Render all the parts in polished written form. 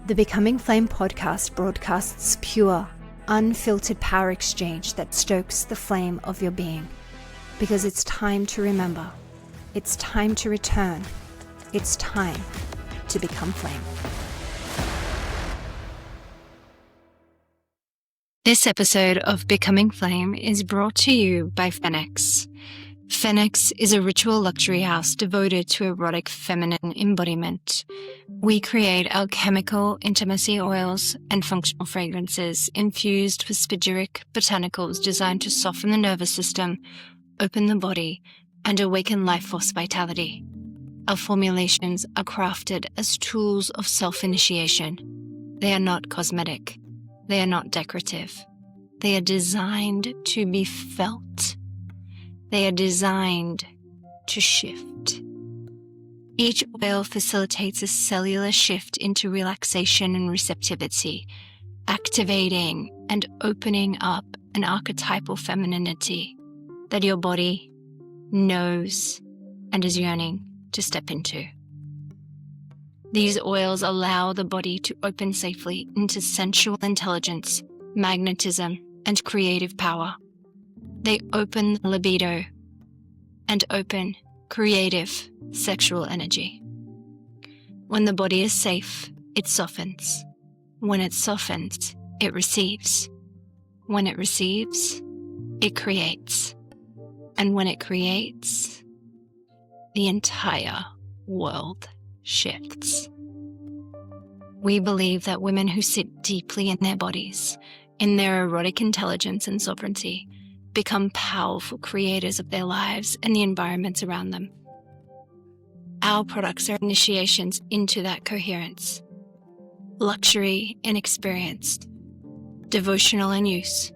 The Becoming Flame podcast broadcasts pure, unfiltered power exchange that stokes the flame of your being. Because it's time to remember. It's time to return. It's time to become flame. This episode of Becoming Flame is brought to you by PhenXX. PhenXX is a ritual luxury house devoted to erotic feminine embodiment. We create alchemical intimacy oils and functional fragrances infused with spagyric botanicals designed to soften the nervous system, open the body, and awaken life force vitality. Our formulations are crafted as tools of self-initiation. They are not cosmetic. They are not decorative. They are designed to be felt. They are designed to shift. Each oil facilitates a cellular shift into relaxation and receptivity, activating and opening up an archetypal femininity that your body knows and is yearning to step into. These oils allow the body to open safely into sensual intelligence, magnetism, and creative power. They open the libido and open creative sexual energy. When the body is safe, it softens. When it softens, it receives. When it receives, it creates. And when it creates, the entire world shifts. We believe that women who sit deeply in their bodies, in their erotic intelligence and sovereignty, become powerful creators of their lives and the environments around them. Our products are initiations into that coherence. Luxury and experienced, devotional in use,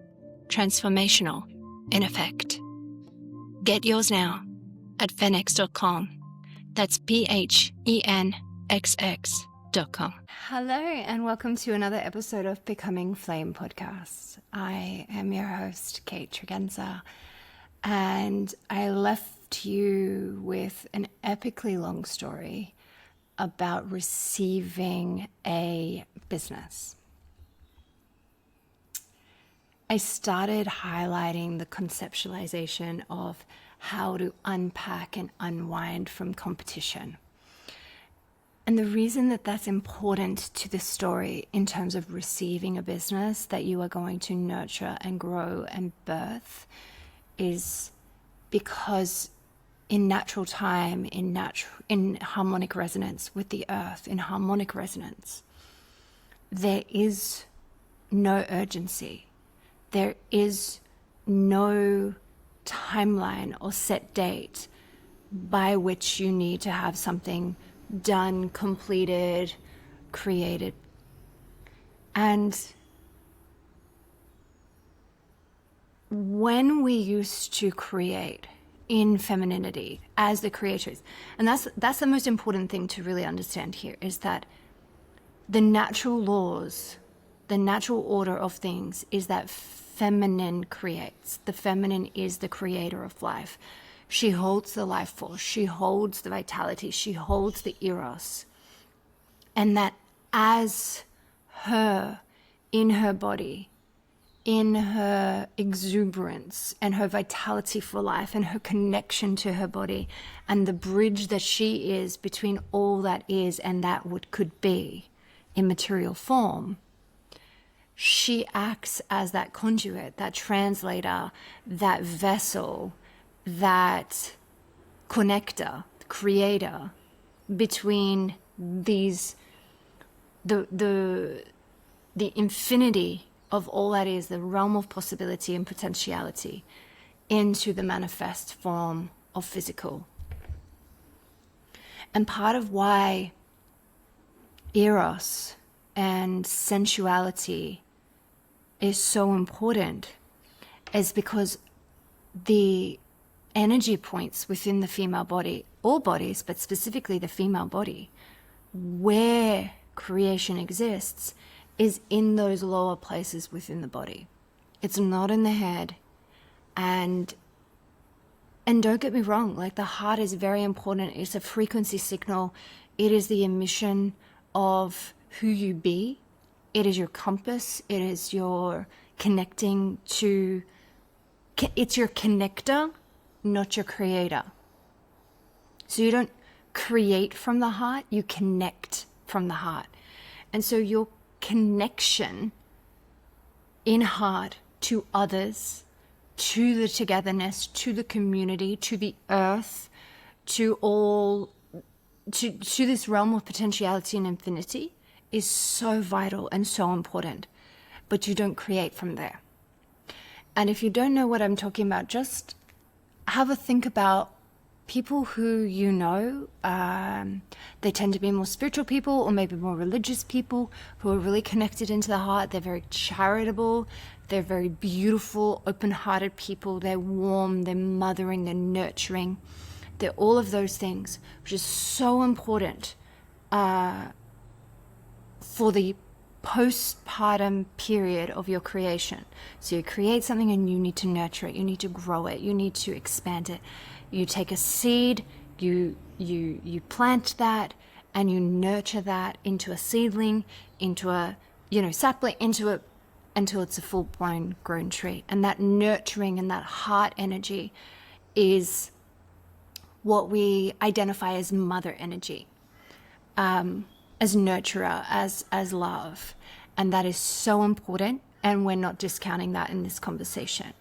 transformational in effect. Get yours now at PhenXX.com. That's PhenXX.com. Hello and welcome to another episode of Becoming Flame podcast. I am your host, Kait Tregenza, and I left you with an epically long story about receiving a business. I started highlighting the conceptualization of how to unpack and unwind from competition. And the reason that that's important to the story in terms of receiving a business that you are going to nurture and grow and birth is because in natural time, in harmonic resonance with the earth, in harmonic resonance, there is no urgency. There is no timeline or set date by which you need to have something done, completed, created. And when we used to create in femininity as the creators, and that's the most important thing to really understand here, is that the natural laws, the natural order of things is that feminine creates. The feminine is the creator of life. She holds the life force. She holds the vitality. She holds the eros. And that as her, in her body, in her exuberance and her vitality for life and her connection to her body and the bridge that she is between all that is and that what could be in material form, she acts as that conduit, that translator, that vessel, that connector, creator between these, the infinity of all that is, the realm of possibility and potentiality, into the manifest form of physical. And part of why eros and sensuality is so important is because the energy points within the female body, all bodies, but specifically the female body, where creation exists, is in those lower places within the body. It's not in the head. And don't get me wrong, like, the heart is very important. It's a frequency signal. It is the emission of who you be. It is your compass. It is your connecting to, it's your connector, not your creator. So you don't create from the heart, you connect from the heart. And so your connection in heart to others, to the togetherness, to the community, to the earth, to all, to this realm of potentiality and infinity is so vital and so important. But you don't create from there. And if you don't know what I'm talking about, just have a think about people who you know. They tend to be more spiritual people, or maybe more religious people who are really connected into the heart. They're very charitable. They're very beautiful, open-hearted people. They're warm, they're mothering, they're nurturing. They're all of those things, which is so important for the postpartum period of your creation. So you create something and you need to nurture it. You need to grow it. You need to expand it. You take a seed, you plant that, and you nurture that into a seedling, into a sapling, until it's a full-blown grown tree. And that nurturing and that heart energy is what we identify as mother energy, as nurturer, as love. And that is so important, and we're not discounting that in this conversation.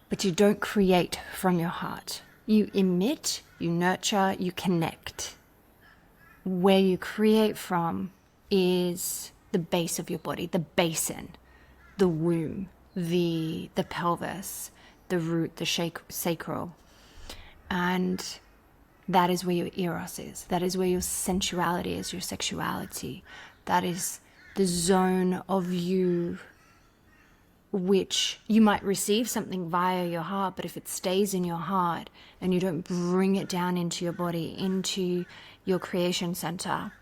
But you don't create from your heart. You emit, you nurture, you connect. Where you create from is the base of your body, the basin, the womb, the pelvis, the root, the sacral. And that is where your eros is. That is where your sensuality is, your sexuality. That is the zone of you which you might receive something via your heart, but if it stays in your heart and you don't bring it down into your body, into your creation center,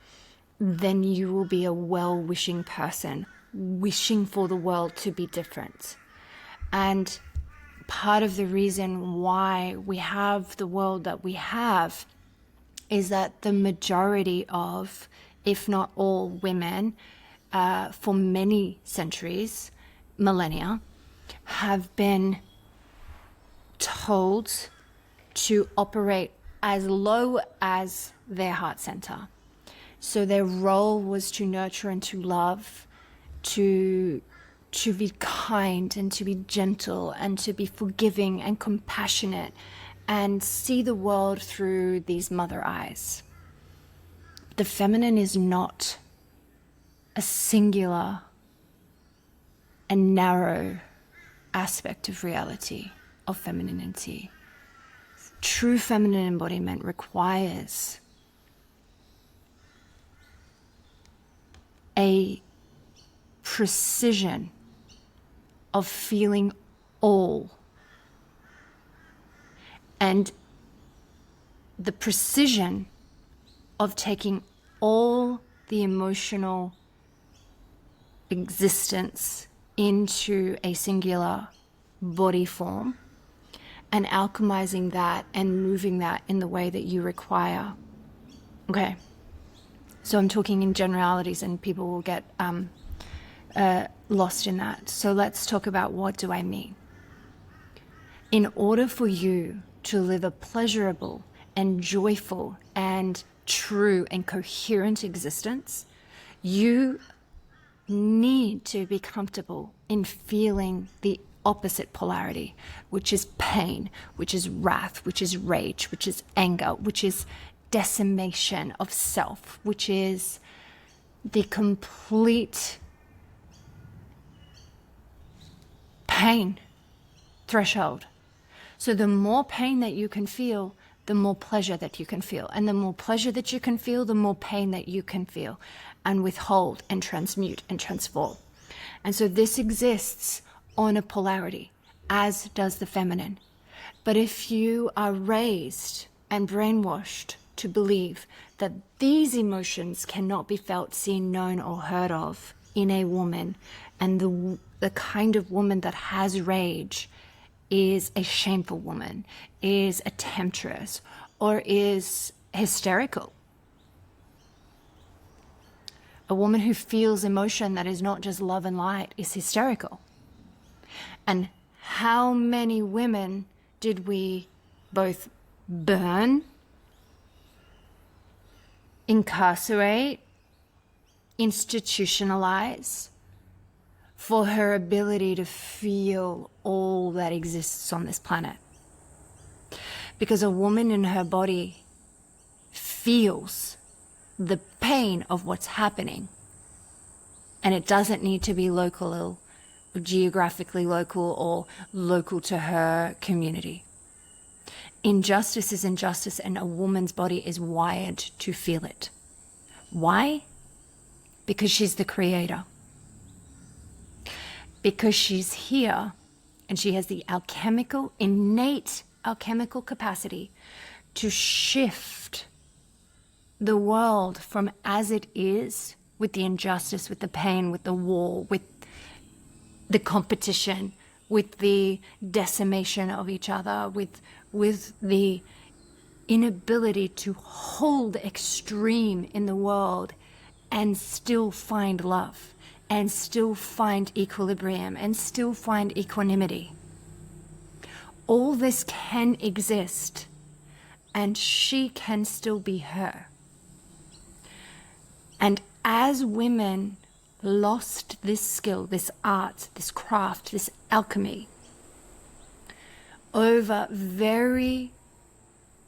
then you will be a well-wishing person, wishing for the world to be different. And part of the reason why we have the world that we have is that the majority of, if not all, women, for many centuries, millennia, have been told to operate as low as their heart center. So their role was to nurture and to love, to be kind and to be gentle and to be forgiving and compassionate and see the world through these mother eyes. The feminine is not a singular and narrow aspect of reality, of femininity. True feminine embodiment requires a precision of feeling all, and the precision of taking all the emotional existence into a singular body form and alchemizing that and moving that in the way that you require. Okay, so I'm talking in generalities and people will get lost in that. So let's talk about, what do I mean? In order for you to live a pleasurable and joyful and true and coherent existence, you need to be comfortable in feeling the opposite polarity, which is pain, which is wrath, which is rage, which is anger, which is decimation of self, which is the complete pain threshold. So the more pain that you can feel, the more pleasure that you can feel. And the more pleasure that you can feel, the more pain that you can feel and withhold and transmute and transform. And so this exists on a polarity, as does the feminine. But if you are raised and brainwashed to believe that these emotions cannot be felt, seen, known, or heard of in a woman, and the kind of woman that has rage is a shameful woman, is a temptress, or is hysterical, A woman who feels emotion that is not just love and light is hysterical. And how many women did we both burn, incarcerate, institutionalize for her ability to feel all that exists on this planet? Because a woman in her body feels the pain of what's happening. And it doesn't need to be local or geographically local or local to her community. Injustice is injustice, and a woman's body is wired to feel it. Why? Because she's the creator. Because she's here and she has the innate alchemical capacity to shift the world from as it is, with the injustice, with the pain, with the war, with the competition, with the decimation of each other, with the inability to hold extreme in the world and still find love, and still find equilibrium, and still find equanimity. All this can exist, and she can still be her. And as women lost this skill, this art, this craft, this alchemy, over very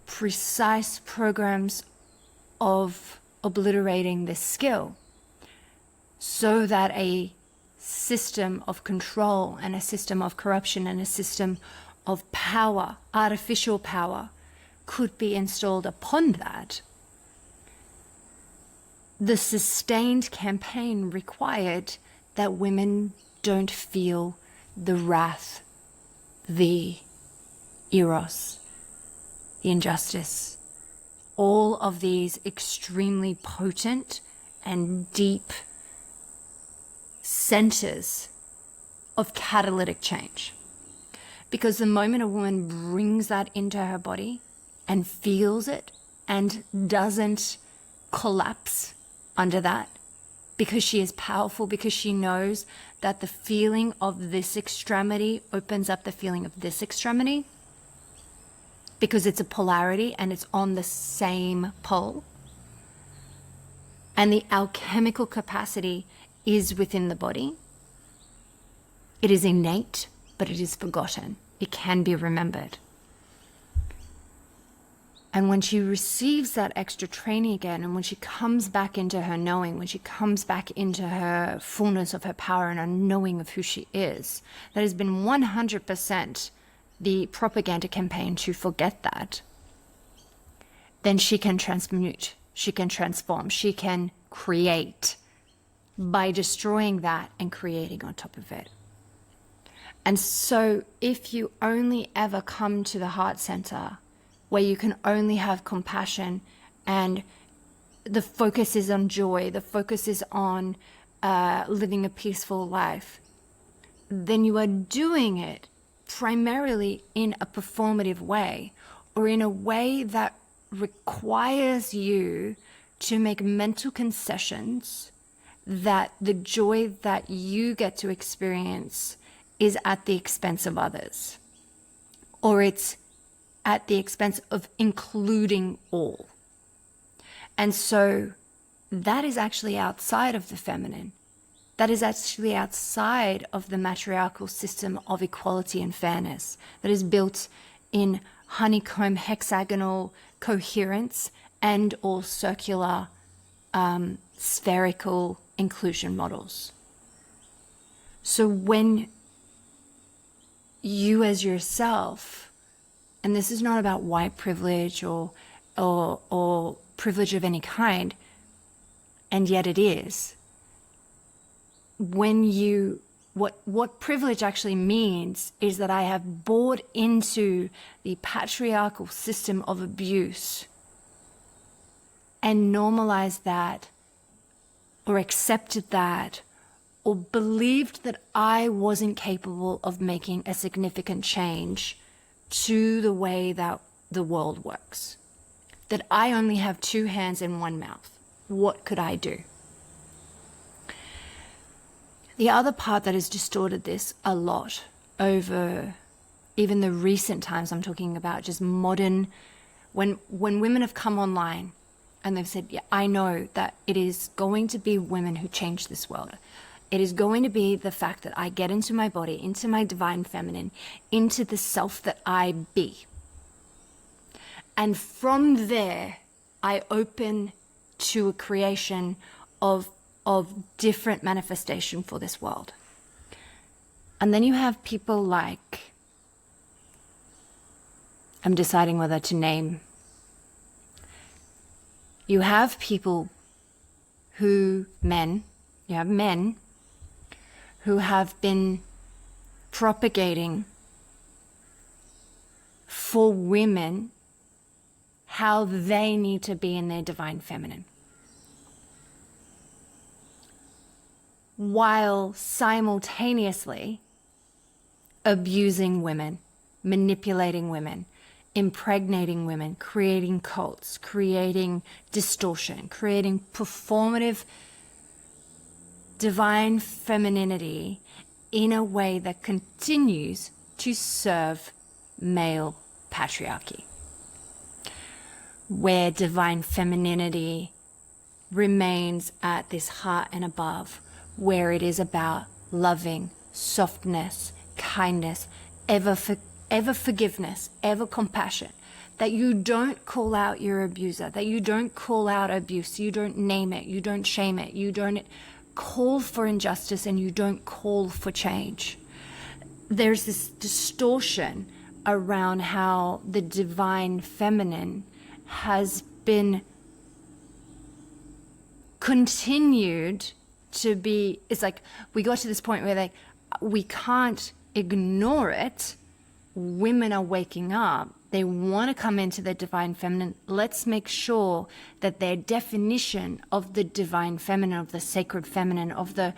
precise programs of obliterating this skill, so that a system of control and a system of corruption and a system of power, artificial power, could be installed upon that, the sustained campaign required that women don't feel the wrath, the eros, the injustice, all of these extremely potent and deep centers of catalytic change. Because the moment a woman brings that into her body and feels it and doesn't collapse under that, because she is powerful, because she knows that the feeling of this extremity opens up the feeling of this extremity, because it's a polarity and it's on the same pole, and the alchemical capacity is within the body. It is innate, but it is forgotten. It can be remembered. And when she receives that extra training again, and when she comes back into her knowing, when she comes back into her fullness of her power and her knowing of who she is, that has been 100% the propaganda campaign to forget that, then she can transmute, she can transform, she can create by destroying that and creating on top of it. And so if you only ever come to the heart center where you can only have compassion and the focus is on joy, the focus is on living a peaceful life, then you are doing it primarily in a performative way, or in a way that requires you to make mental concessions that the joy that you get to experience is at the expense of others, or it's at the expense of including all. And so that is actually outside of the feminine. That is actually outside of the matriarchal system of equality and fairness that is built in honeycomb hexagonal coherence and or circular spherical inclusion models. So when you as yourself, and this is not about white privilege or privilege of any kind, and yet it is, when you, what privilege actually means is that I have bought into the patriarchal system of abuse and normalized that, or accepted that, or believed that I wasn't capable of making a significant change to the way that the world works. That I only have two hands and one mouth. What could I do? The other part that has distorted this a lot over even the recent times I'm talking about, just modern, when women have come online and they've said, yeah, I know that it is going to be women who change this world. It is going to be the fact that I get into my body, into my divine feminine, into the self that I be. And from there, I open to a creation of different manifestation for this world. And then you have people like, I'm deciding whether to name. You have people you have men who have been propagating for women how they need to be in their divine feminine, while simultaneously abusing women, manipulating women, impregnating women, creating cults, creating distortion, creating performative divine femininity in a way that continues to serve male patriarchy, where divine femininity remains at this heart and above, where it is about loving, softness, kindness, ever forgiveness, ever compassion, that you don't call out your abuser, that you don't call out abuse, you don't name it, you don't shame it, you don't call for injustice, and you don't call for change. There's this distortion around how the divine feminine has been continued to be. It's like we got to this point where we can't ignore it. Women are waking up. They want to come into their divine feminine. Let's make sure that their definition of the divine feminine, of the sacred feminine, of the,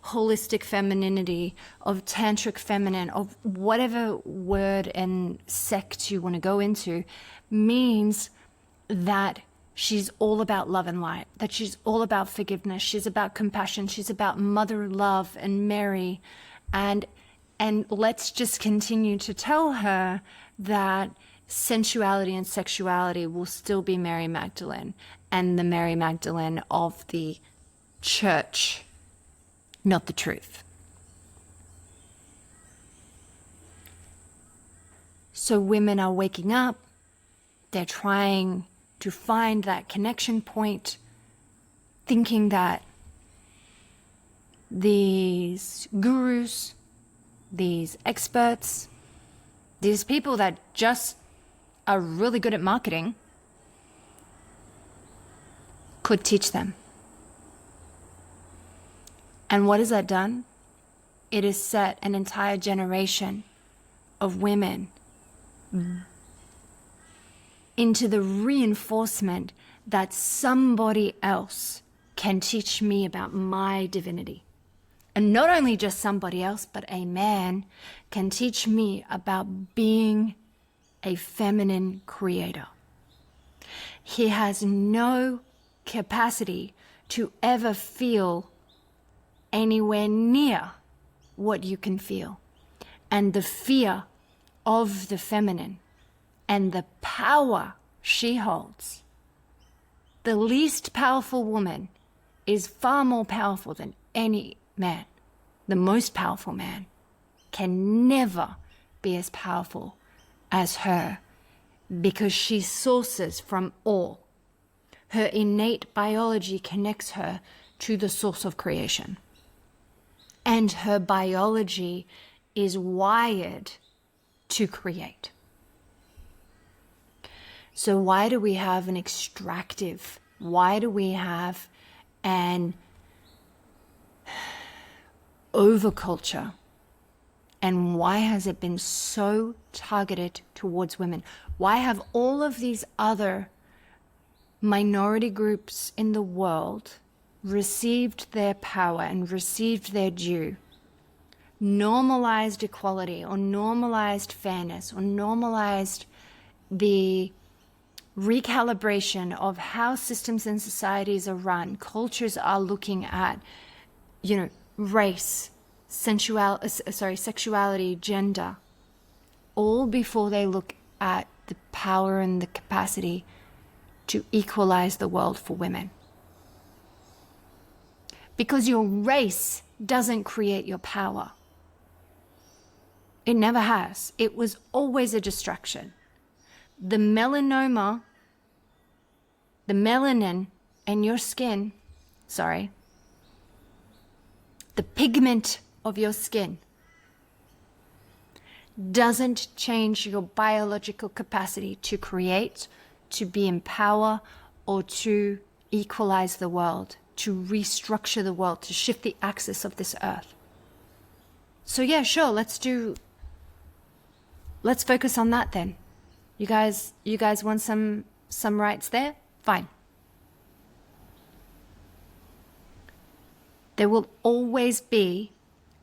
holistic femininity, of tantric feminine, of whatever word and sect you want to go into, means that she's all about love and light, that she's all about forgiveness, she's about compassion, she's about mother love and Mary, and let's just continue to tell her that sensuality and sexuality will still be Mary Magdalene, and the Mary Magdalene of the church, not the truth. So women are waking up. They're trying to find that connection point, thinking that these gurus, these experts, these people that just are really good at marketing could teach them. And what has that done? It has set an entire generation of women into the reinforcement that somebody else can teach me about my divinity. And not only just somebody else, but a man can teach me about being a feminine creator. He has no capacity to ever feel anywhere near what you can feel. And the fear of the feminine and the power she holds. The least powerful woman is far more powerful than any man. The most powerful man can never be as powerful as her, because she sources from all. Her innate biology connects her to the source of creation. And her biology is wired to create. So why do we have an extractive? Why do we have an overculture? And why has it been so targeted towards women? Why have all of these other minority groups in the world received their power and received their due, normalized equality or normalized fairness or normalized the recalibration of how systems and societies are run, cultures are looking at, race, sexuality, gender, all before they look at the power and the capacity to equalize the world for women. Because your race doesn't create your power. It never has. It was always a distraction. The melanoma, the melanin in your skin, the pigment of your skin doesn't change your biological capacity to create, to be in power, or to equalize the world, to restructure the world, to shift the axis of this earth. So yeah, sure, let's focus on that then. You guys want some rights there? Fine. There will always be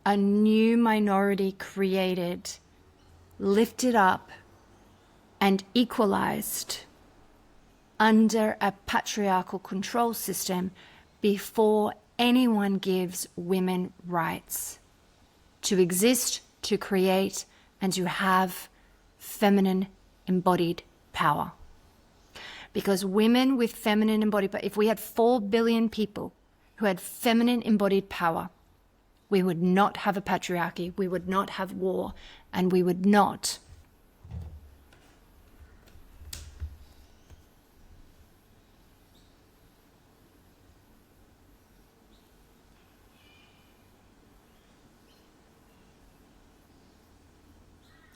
a new minority created, lifted up, and equalized under a patriarchal control system before anyone gives women rights to exist, to create, and to have feminine embodied power. Because women with feminine embodied power, if we had 4 billion people who had feminine embodied power, we would not have a patriarchy, we would not have war, and we would not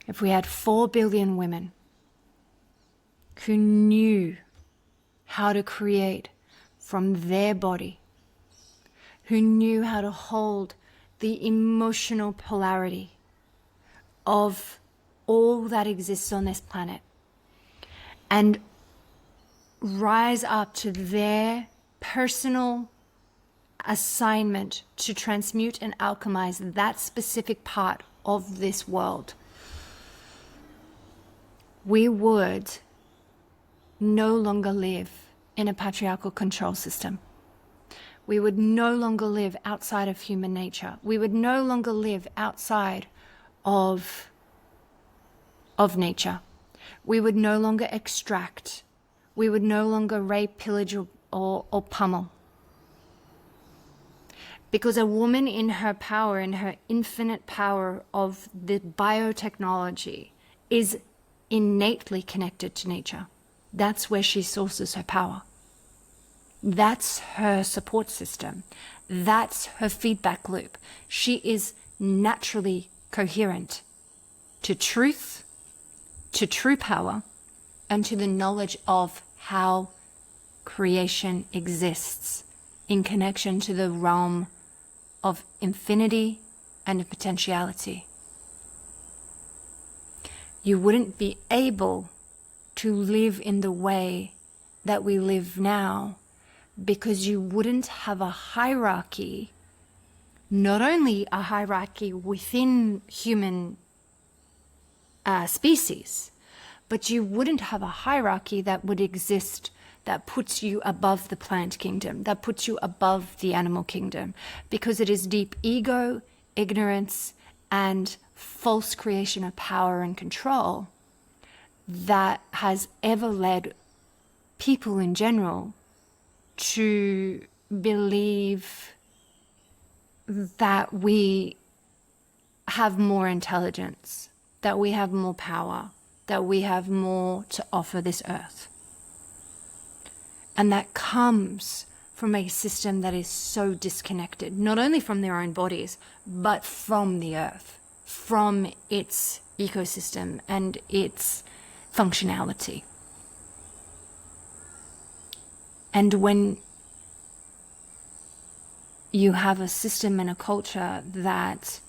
if we had 4 billion women who knew how to create from their body, who knew how to hold the emotional polarity of all that exists on this planet and rise up to their personal assignment to transmute and alchemize that specific part of this world, we would no longer live in a patriarchal control system. We would no longer live outside of human nature. We would no longer live outside of nature. We would no longer extract. We would no longer rape, pillage, or pummel. Because a woman in her power, in her infinite power of the biotechnology, is innately connected to nature. That's where she sources her power. That's her support system. That's her feedback loop. She is naturally coherent to truth, to true power, and to the knowledge of how creation exists in connection to the realm of infinity and potentiality. You wouldn't be able to live in the way that we live now because you wouldn't have a hierarchy, not only a hierarchy within human species, but you wouldn't have a hierarchy that would exist that puts you above the plant kingdom, that puts you above the animal kingdom, because it is deep ego, ignorance, and false creation of power and control that has ever led people in general to believe that we have more intelligence, that we have more power, that we have more to offer this earth. And that comes from a system that is so disconnected, not only from their own bodies, but from the earth, from its ecosystem and its functionality. And when you have a system and a culture that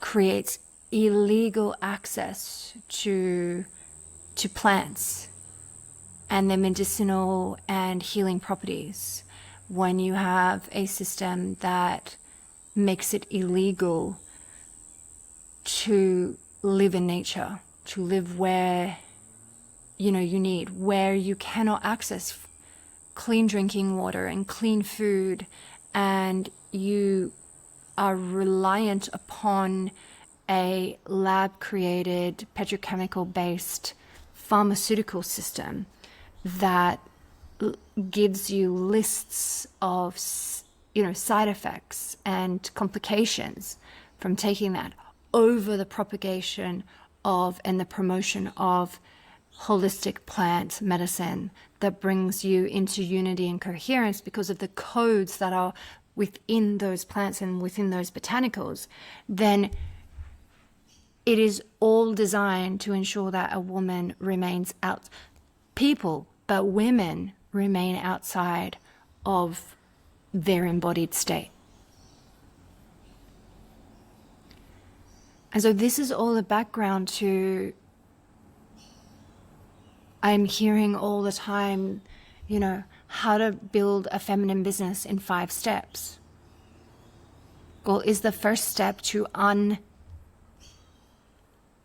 creates illegal access to plants and their medicinal and healing properties, when you have a system that makes it illegal to live in nature, to live where you need, where you cannot access clean drinking water and clean food, and you are reliant upon a lab-created, petrochemical-based pharmaceutical system that gives you lists of, side effects and complications from taking that, over the propagation of and the promotion of holistic plant medicine that brings you into unity and coherence because of the codes that are within those plants and within those botanicals, then it is all designed to ensure that a woman remains out. But women remain outside of their embodied state. And so this is all the background to, I'm hearing all the time, how to build a feminine business in 5 steps. Well, is the first step to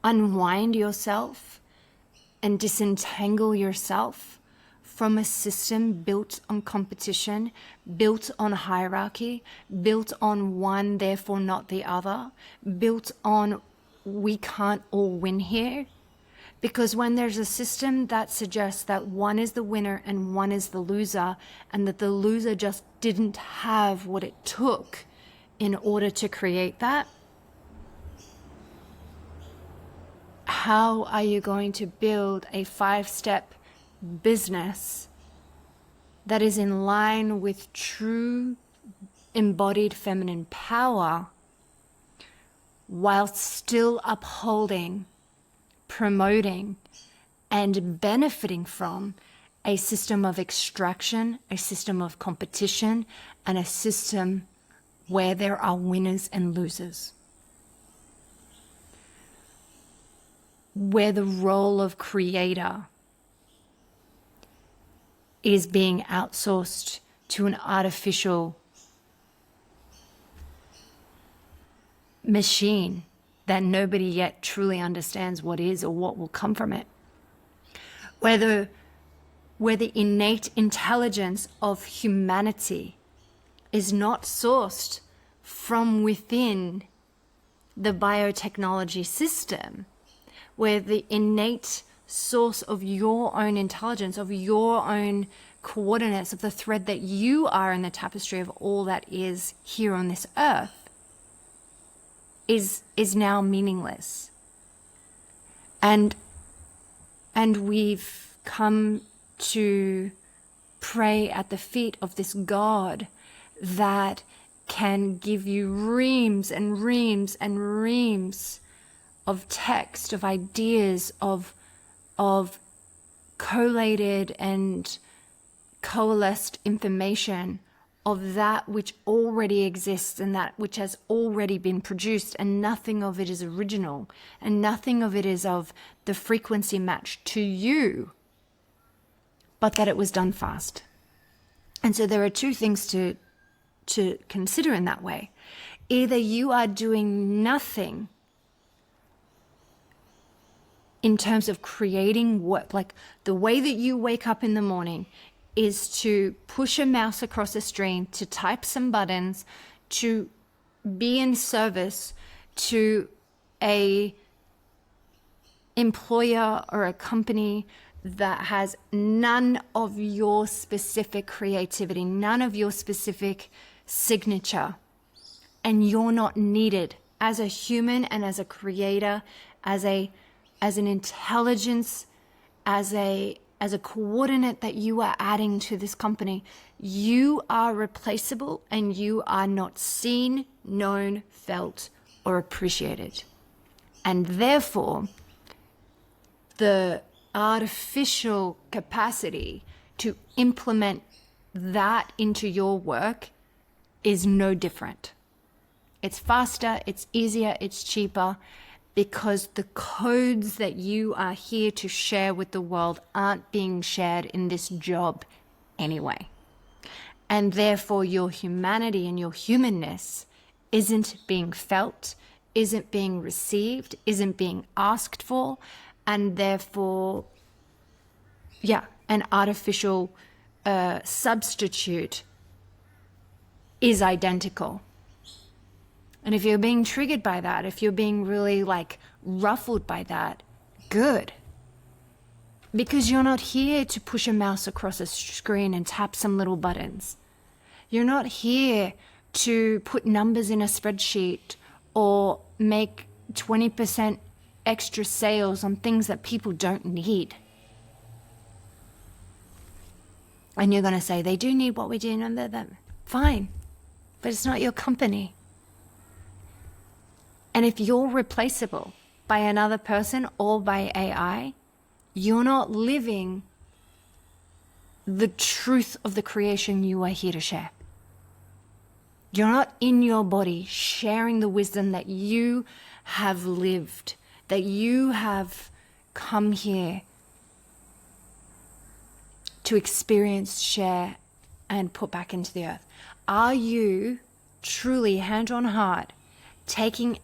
unwind yourself and disentangle yourself from a system built on competition, built on hierarchy, built on one, therefore not the other, built on we can't all win here. Because when there's a system that suggests that one is the winner and one is the loser, and that the loser just didn't have what it took in order to create that, how are you going to build a 5-step business that is in line with true embodied feminine power while still upholding, promoting, and benefiting from a system of extraction, a system of competition, and a system where there are winners and losers? Where the role of creator is being outsourced to an artificial machine that nobody yet truly understands what is or what will come from it. Where the innate intelligence of humanity is not sourced from within the biotechnology system, where the innate source of your own intelligence, of your own coordinates, of the thread that you are in the tapestry of all that is here on this earth, is now meaningless. And we've come to pray at the feet of this God that can give you reams and reams and reams of text, of ideas, of collated and coalesced information of that which already exists and that which has already been produced, and nothing of it is original, and nothing of it is of the frequency match to you, but that it was done fast. And so there are 2 things to consider in that way. Either you are doing nothing in terms of creating work, like the way that you wake up in the morning is to push a mouse across a screen, to type some buttons, to be in service to a employer or a company that has none of your specific creativity, none of your specific signature, and you're not needed as a human and as a creator, as an intelligence, as a coordinate that you are adding to this company. You are replaceable, and you are not seen, known, felt, or appreciated. And therefore, the artificial capacity to implement that into your work is no different. It's faster, it's easier, it's cheaper, because the codes that you are here to share with the world aren't being shared in this job anyway. And therefore your humanity and your humanness isn't being felt, isn't being received, isn't being asked for, and therefore an artificial substitute is identical. And if you're being triggered by that, if you're being really like ruffled by that, good. Because you're not here to push a mouse across a screen and tap some little buttons. You're not here to put numbers in a spreadsheet or make 20% extra sales on things that people don't need. And you're going to say, they do need what we do. Fine, but it's not your company. And if you're replaceable by another person or by AI, you're not living the truth of the creation you are here to share. You're not in your body sharing the wisdom that you have lived, that you have come here to experience, share, and put back into the earth. Are you truly, hand on heart, taking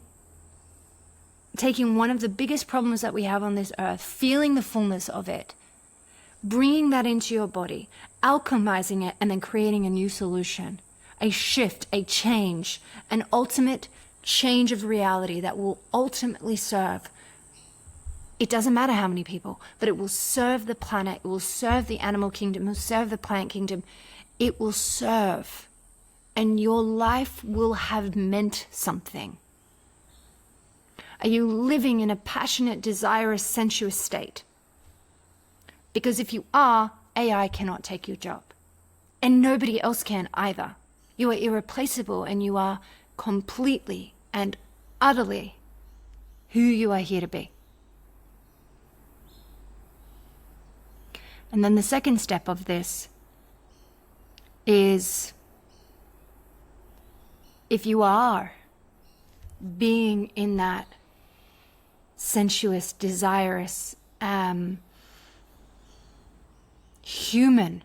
one of the biggest problems that we have on this earth, feeling the fullness of it, bringing that into your body, alchemizing it, and then creating a new solution, a shift, a change, an ultimate change of reality that will ultimately serve, it doesn't matter how many people, but it will serve the planet, it will serve the animal kingdom, it will serve the plant kingdom, it will serve, and your life will have meant something. Are you living in a passionate, desirous, sensuous state? Because if you are, AI cannot take your job. And nobody else can either. You are irreplaceable and you are completely and utterly who you are here to be. And then the second step of this is, if you are being in that sensuous, desirous, human,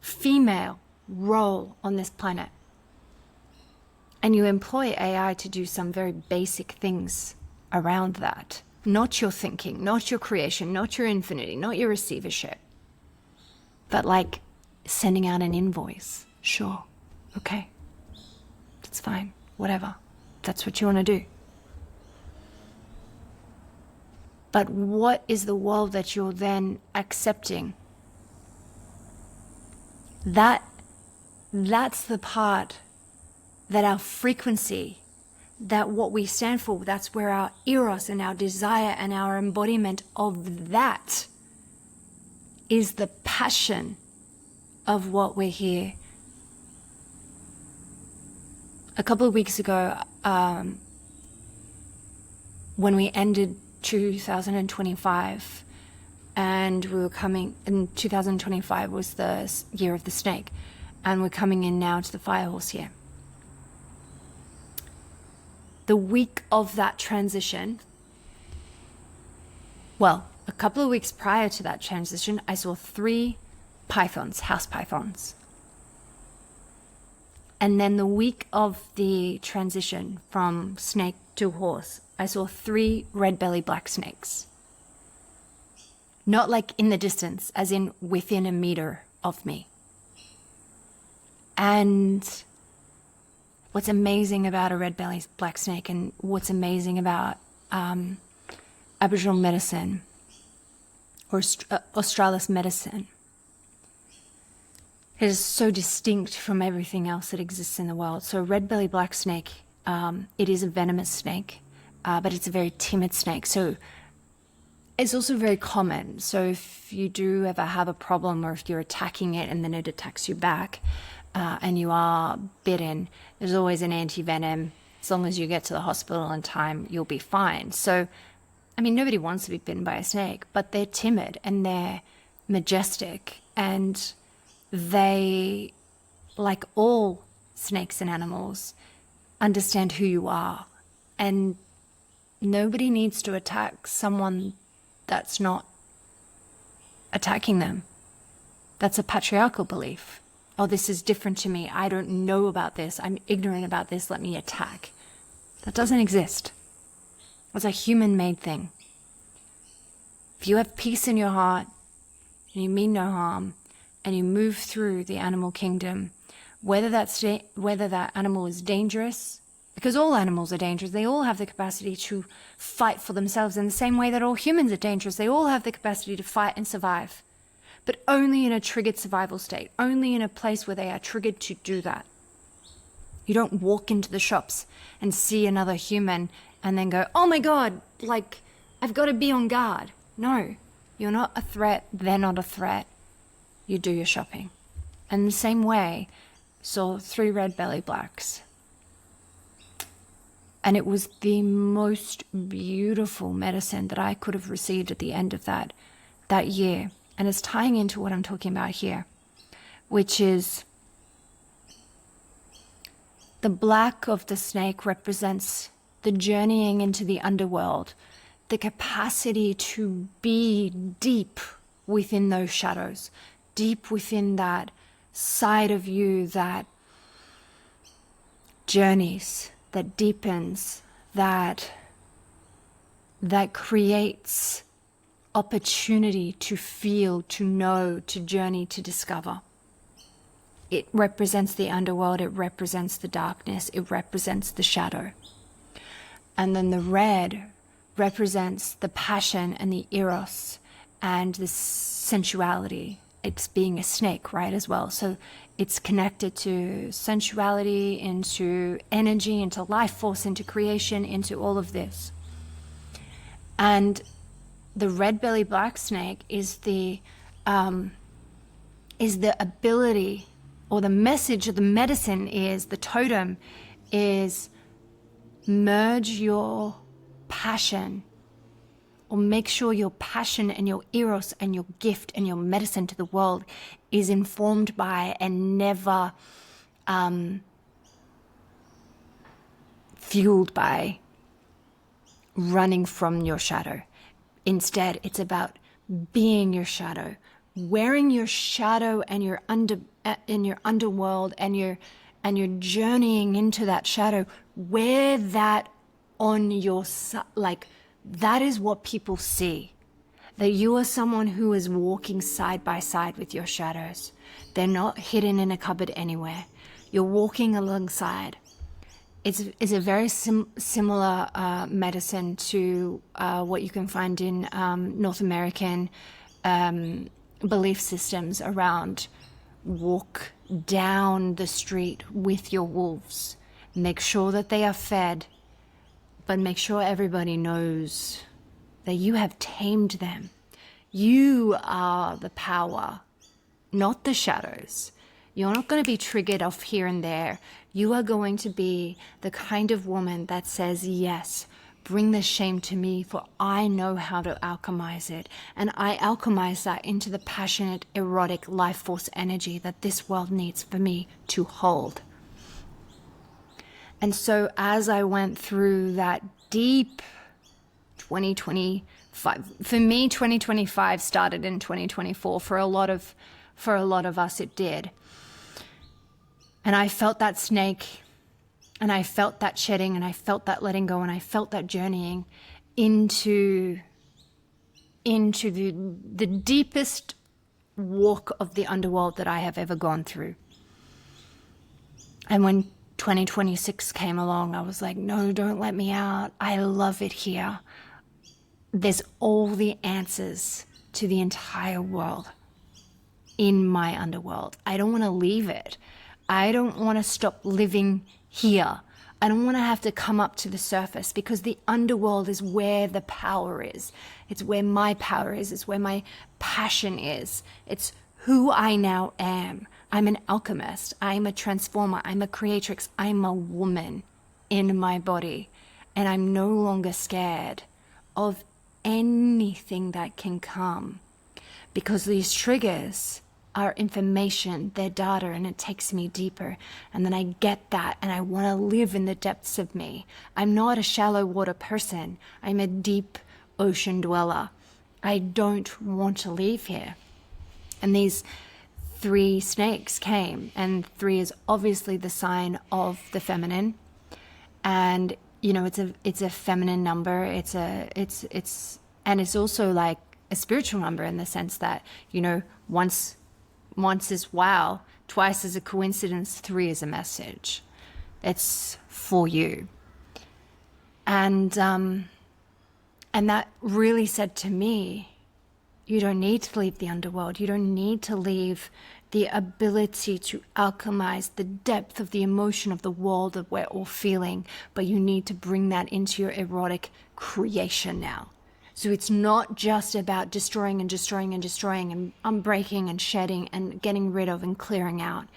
female role on this planet, and you employ AI to do some very basic things around that, not your thinking, not your creation, not your infinity, not your receivership, but like sending out an invoice. Sure, okay, that's fine, whatever, that's what you want to do. But what is the world that you're then accepting? That's the part that our frequency, that what we stand for, that's where our eros and our desire and our embodiment of that is the passion of what we're here. A couple of weeks ago, when we ended 2025, and we were coming, and 2025 was the year of the snake, and we're coming in now to the fire horse year. The week of that transition, well, a couple of weeks prior to that transition, I saw 3 pythons, house pythons. And then the week of the transition from snake to horse, I saw 3 red belly black snakes. Not like in the distance, as in within a meter of me. And what's amazing about a red belly black snake, and what's amazing about Aboriginal medicine or Australis medicine, it is so distinct from everything else that exists in the world. So a red belly black snake, it is a venomous snake, but it's a very timid snake. So it's also very common. So if you do ever have a problem, or if you're attacking it and then it attacks you back, and you are bitten, there's always an anti-venom. As long as you get to the hospital in time, you'll be fine. So, I mean, nobody wants to be bitten by a snake, but they're timid and they're majestic, and they, like all snakes and animals, understand who you are. And nobody needs to attack someone that's not attacking them. That's a patriarchal belief. Oh, this is different to me. I don't know about this. I'm ignorant about this. Let me attack. That doesn't exist. It's a human-made thing. If you have peace in your heart, and you mean no harm, and you move through the animal kingdom, whether that animal is dangerous, because all animals are dangerous. They all have the capacity to fight for themselves in the same way that all humans are dangerous. They all have the capacity to fight and survive, but only in a triggered survival state, only in a place where they are triggered to do that. You don't walk into the shops and see another human and then go, oh my God, like, I've got to be on guard. No, you're not a threat. They're not a threat. You do your shopping. And the same way, saw 3 red belly blacks. And it was the most beautiful medicine that I could have received at the end of that year. And it's tying into what I'm talking about here, which is the black of the snake represents the journeying into the underworld, the capacity to be deep within those shadows, deep within that side of you that journeys, that deepens, that creates opportunity to feel, to know, to journey, to discover. It represents the underworld, it represents the darkness, it represents the shadow. And then the red represents the passion and the eros and the sensuality. It's being a snake, right, as well. So it's connected to sensuality, into energy, into life force, into creation, into all of this. And the red belly black snake is the ability, or the message, or the medicine is, the totem is, merge your passion, or make sure your passion and your eros and your gift and your medicine to the world is informed by and never fueled by running from your shadow. Instead, it's about being your shadow, wearing your shadow and your underworld, and you're journeying into that shadow. Wear that on your like. That is what people see, that you are someone who is walking side by side with your shadows. They're not hidden in a cupboard anywhere. You're walking alongside. It's a very similar medicine to what you can find in North American belief systems around walk down the street with your wolves. Make sure that they are fed, but make sure everybody knows that you have tamed them. You are the power, not the shadows. You're not going to be triggered off here and there. You are going to be the kind of woman that says, yes, bring the shame to me, for I know how to alchemize it. And I alchemize that into the passionate, erotic life force energy that this world needs for me to hold. And so as I went through that deep 2025, for me, 2025 started in 2024. For a lot of us, it did. And I felt that snake, and I felt that shedding, and I felt that letting go, and I felt that journeying into the deepest walk of the underworld that I have ever gone through. And when 2026 came along, I was like, no, don't let me out. I love it here. There's all the answers to the entire world in my underworld. I don't want to leave it. I don't want to stop living here. I don't want to have to come up to the surface, because the underworld is where the power is. It's where my power is. It's where my passion is. It's who I now am. I'm an alchemist. I'm a transformer. I'm a creatrix. I'm a woman in my body. And I'm no longer scared of anything that can come, because these triggers are information, they're data, and it takes me deeper. And then I get that, and I want to live in the depths of me. I'm not a shallow water person. I'm a deep ocean dweller. I don't want to leave here. And these 3 snakes came, and 3 is obviously the sign of the feminine. And you know, it's a feminine number. It's also like a spiritual number in the sense that, you know, once is wow, twice is a coincidence, 3 is a message. It's for you. And that really said to me, you don't need to leave the underworld. You don't need to leave the ability to alchemize the depth of the emotion of the world that we're all feeling, but you need to bring that into your erotic creation now. So it's not just about destroying and destroying and destroying and unbreaking and shedding and getting rid of and clearing out.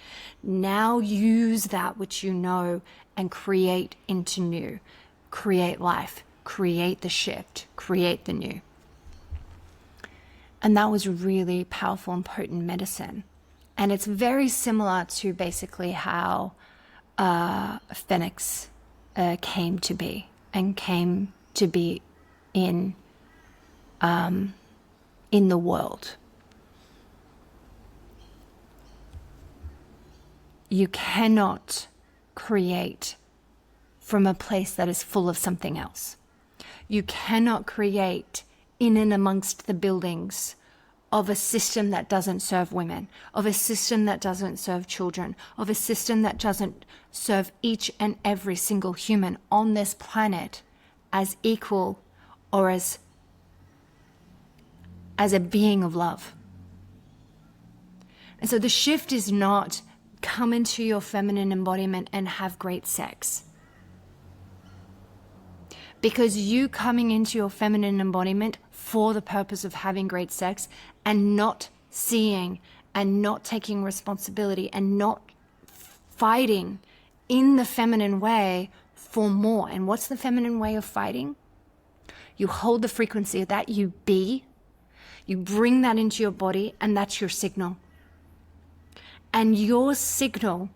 Now use that which you know and create into new. Create life, create the shift, create the new. And that was really powerful and potent medicine. And it's very similar to basically how PhenXX came to be and came to be in the world. You cannot create from a place that is full of something else. You cannot create in and amongst the buildings of a system that doesn't serve women, of a system that doesn't serve children, of a system that doesn't serve each and every single human on this planet as equal or as a being of love. And so the shift is not come into your feminine embodiment and have great sex. Because you coming into your feminine embodiment for the purpose of having great sex and not seeing and not taking responsibility and not fighting in the feminine way for more. And what's the feminine way of fighting? You hold the frequency that you be, you bring that into your body, and that's your signal. And your signal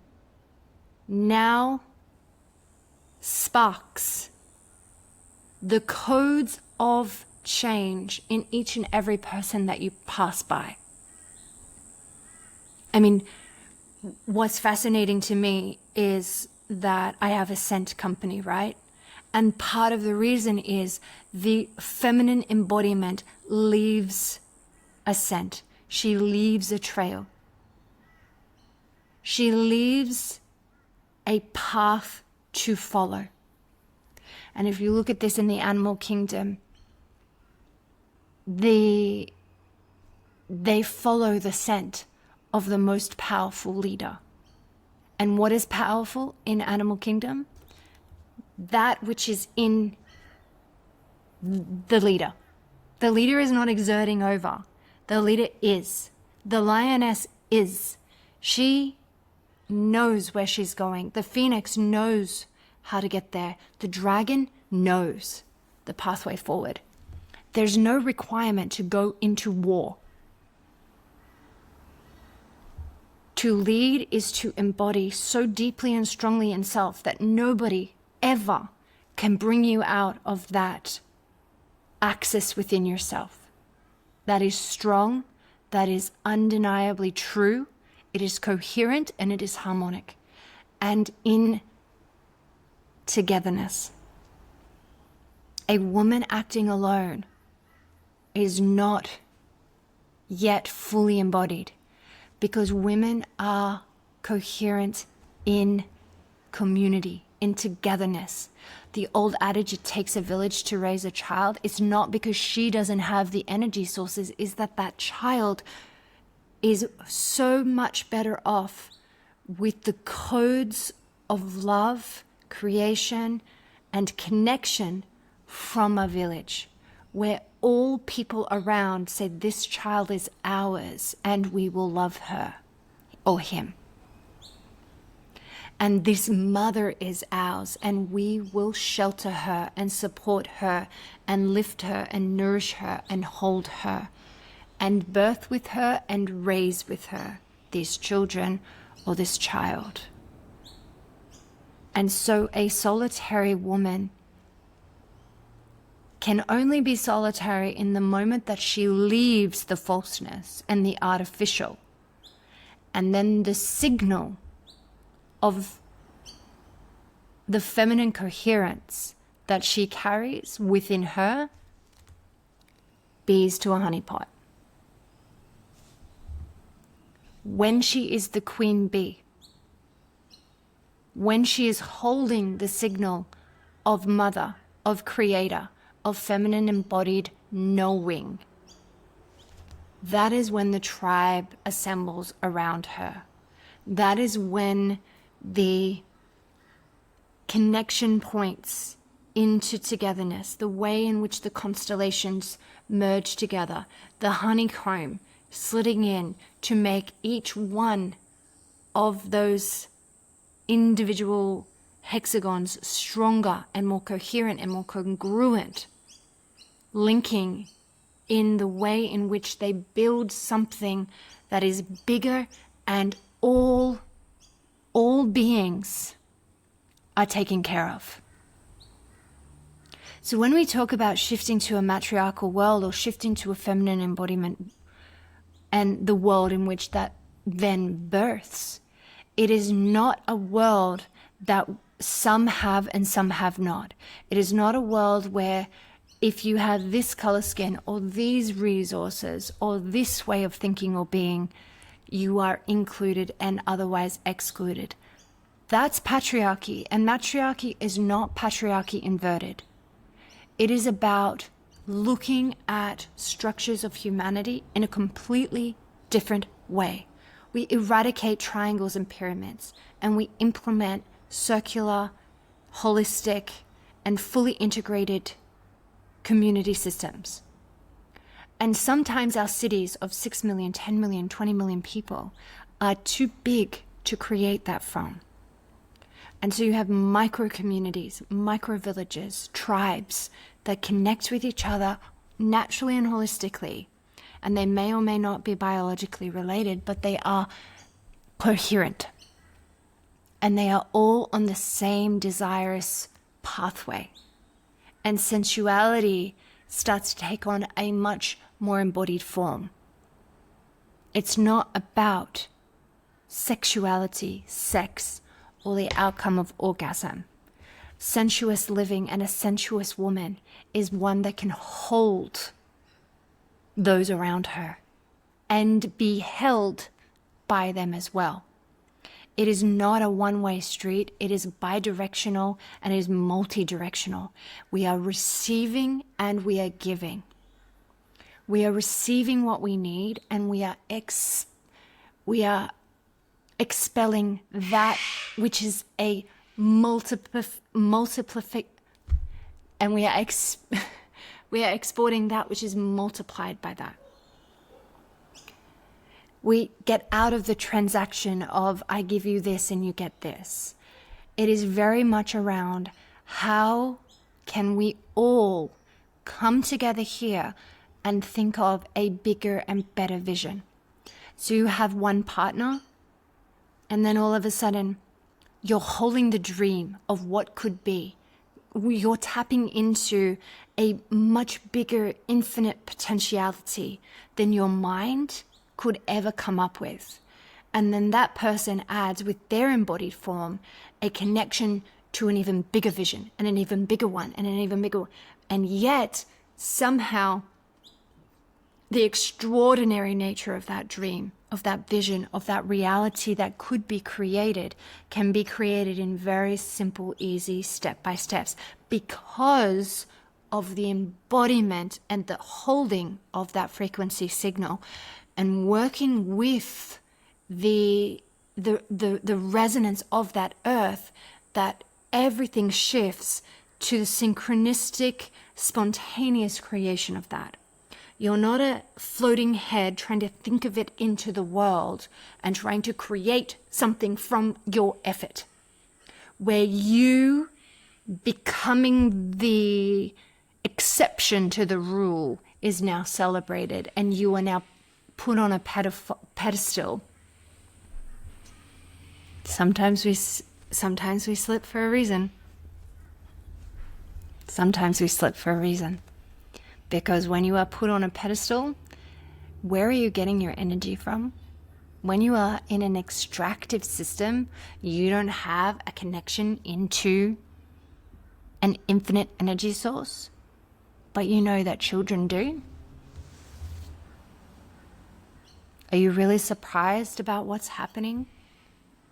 now sparks the codes of change in each and every person that you pass by. I mean, what's fascinating to me is that I have a scent company, right? And part of the reason is the feminine embodiment leaves a scent. She leaves a trail. She leaves a path to follow. And if you look at this in the animal kingdom, they follow the scent of the most powerful leader. And what is powerful in animal kingdom? That which is in the leader. The leader is not exerting over. The leader is. The lioness is. She knows where she's going. The phoenix knows how to get there. The dragon knows the pathway forward. There's no requirement to go into war. To lead is to embody so deeply and strongly in self that nobody ever can bring you out of that axis within yourself. That is strong, that is undeniably true, it is coherent, and it is harmonic. And in togetherness. A woman acting alone is not yet fully embodied, because women are coherent in community, in togetherness. The old adage, it takes a village to raise a child, it's not because she doesn't have the energy sources, is that that child is so much better off with the codes of love, creation, and connection from a village where all people around say, this child is ours and we will love her or him. And this mother is ours and we will shelter her and support her and lift her and nourish her and hold her and birth with her and raise with her these children or this child. And so a solitary woman can only be solitary in the moment that she leaves the falseness and the artificial. And then the signal of the feminine coherence that she carries within her bees to a honeypot. When she is the queen bee, when she is holding the signal of mother, of creator, of feminine embodied knowing, that is when the tribe assembles around her. That is when the connection points into togetherness, the way in which the constellations merge together, the honeycomb slitting in to make each one of those individual hexagons stronger and more coherent and more congruent, linking in the way in which they build something that is bigger, and all beings are taken care of. So when we talk about shifting to a matriarchal world or shifting to a feminine embodiment and the world in which that then births, it is not a world that some have and some have not. It is not a world where if you have this color skin or these resources or this way of thinking or being, you are included and otherwise excluded. That's patriarchy, and matriarchy is not patriarchy inverted. It is about looking at structures of humanity in a completely different way. We eradicate triangles and pyramids, and we implement circular, holistic, and fully integrated community systems. And sometimes our cities of 6 million, 10 million, 20 million people are too big to create that from. And so you have micro communities, micro villages, tribes that connect with each other naturally and holistically. And they may or may not be biologically related, but they are coherent. And they are all on the same desirous pathway. And sensuality starts to take on a much more embodied form. It's not about sexuality, sex, or the outcome of orgasm. Sensuous living and a sensuous woman is one that can hold those around her and be held by them as well. It is not a one-way street. It is bidirectional and it is multi-directional. We are receiving and we are giving. We are receiving what we need, and we are expelling that which is a multiplication, and we are exporting that which is multiplied by that. We get out of the transaction of I give you this and you get this. It is very much around how can we all come together here and think of a bigger and better vision. So you have one partner, and then all of a sudden you're holding the dream of what could be. You're tapping into a much bigger, infinite potentiality than your mind could ever come up with. And then that person adds with their embodied form a connection to an even bigger vision and an even bigger one and an even bigger one. And yet somehow the extraordinary nature of that dream, of that vision, of that reality that could be created can be created in very simple, easy step-by-steps because of the embodiment and the holding of that frequency signal and working with the resonance of that earth, that everything shifts to the synchronistic, spontaneous creation of that. You're not a floating head trying to think of it into the world and trying to create something from your effort. Where you becoming the exception to the rule is now celebrated and you are now put on a pedestal. Sometimes we slip for a reason. Sometimes we slip for a reason. Because when you are put on a pedestal, where are you getting your energy from? When you are in an extractive system, you don't have a connection into an infinite energy source, but you know that children do. Are you really surprised about what's happening?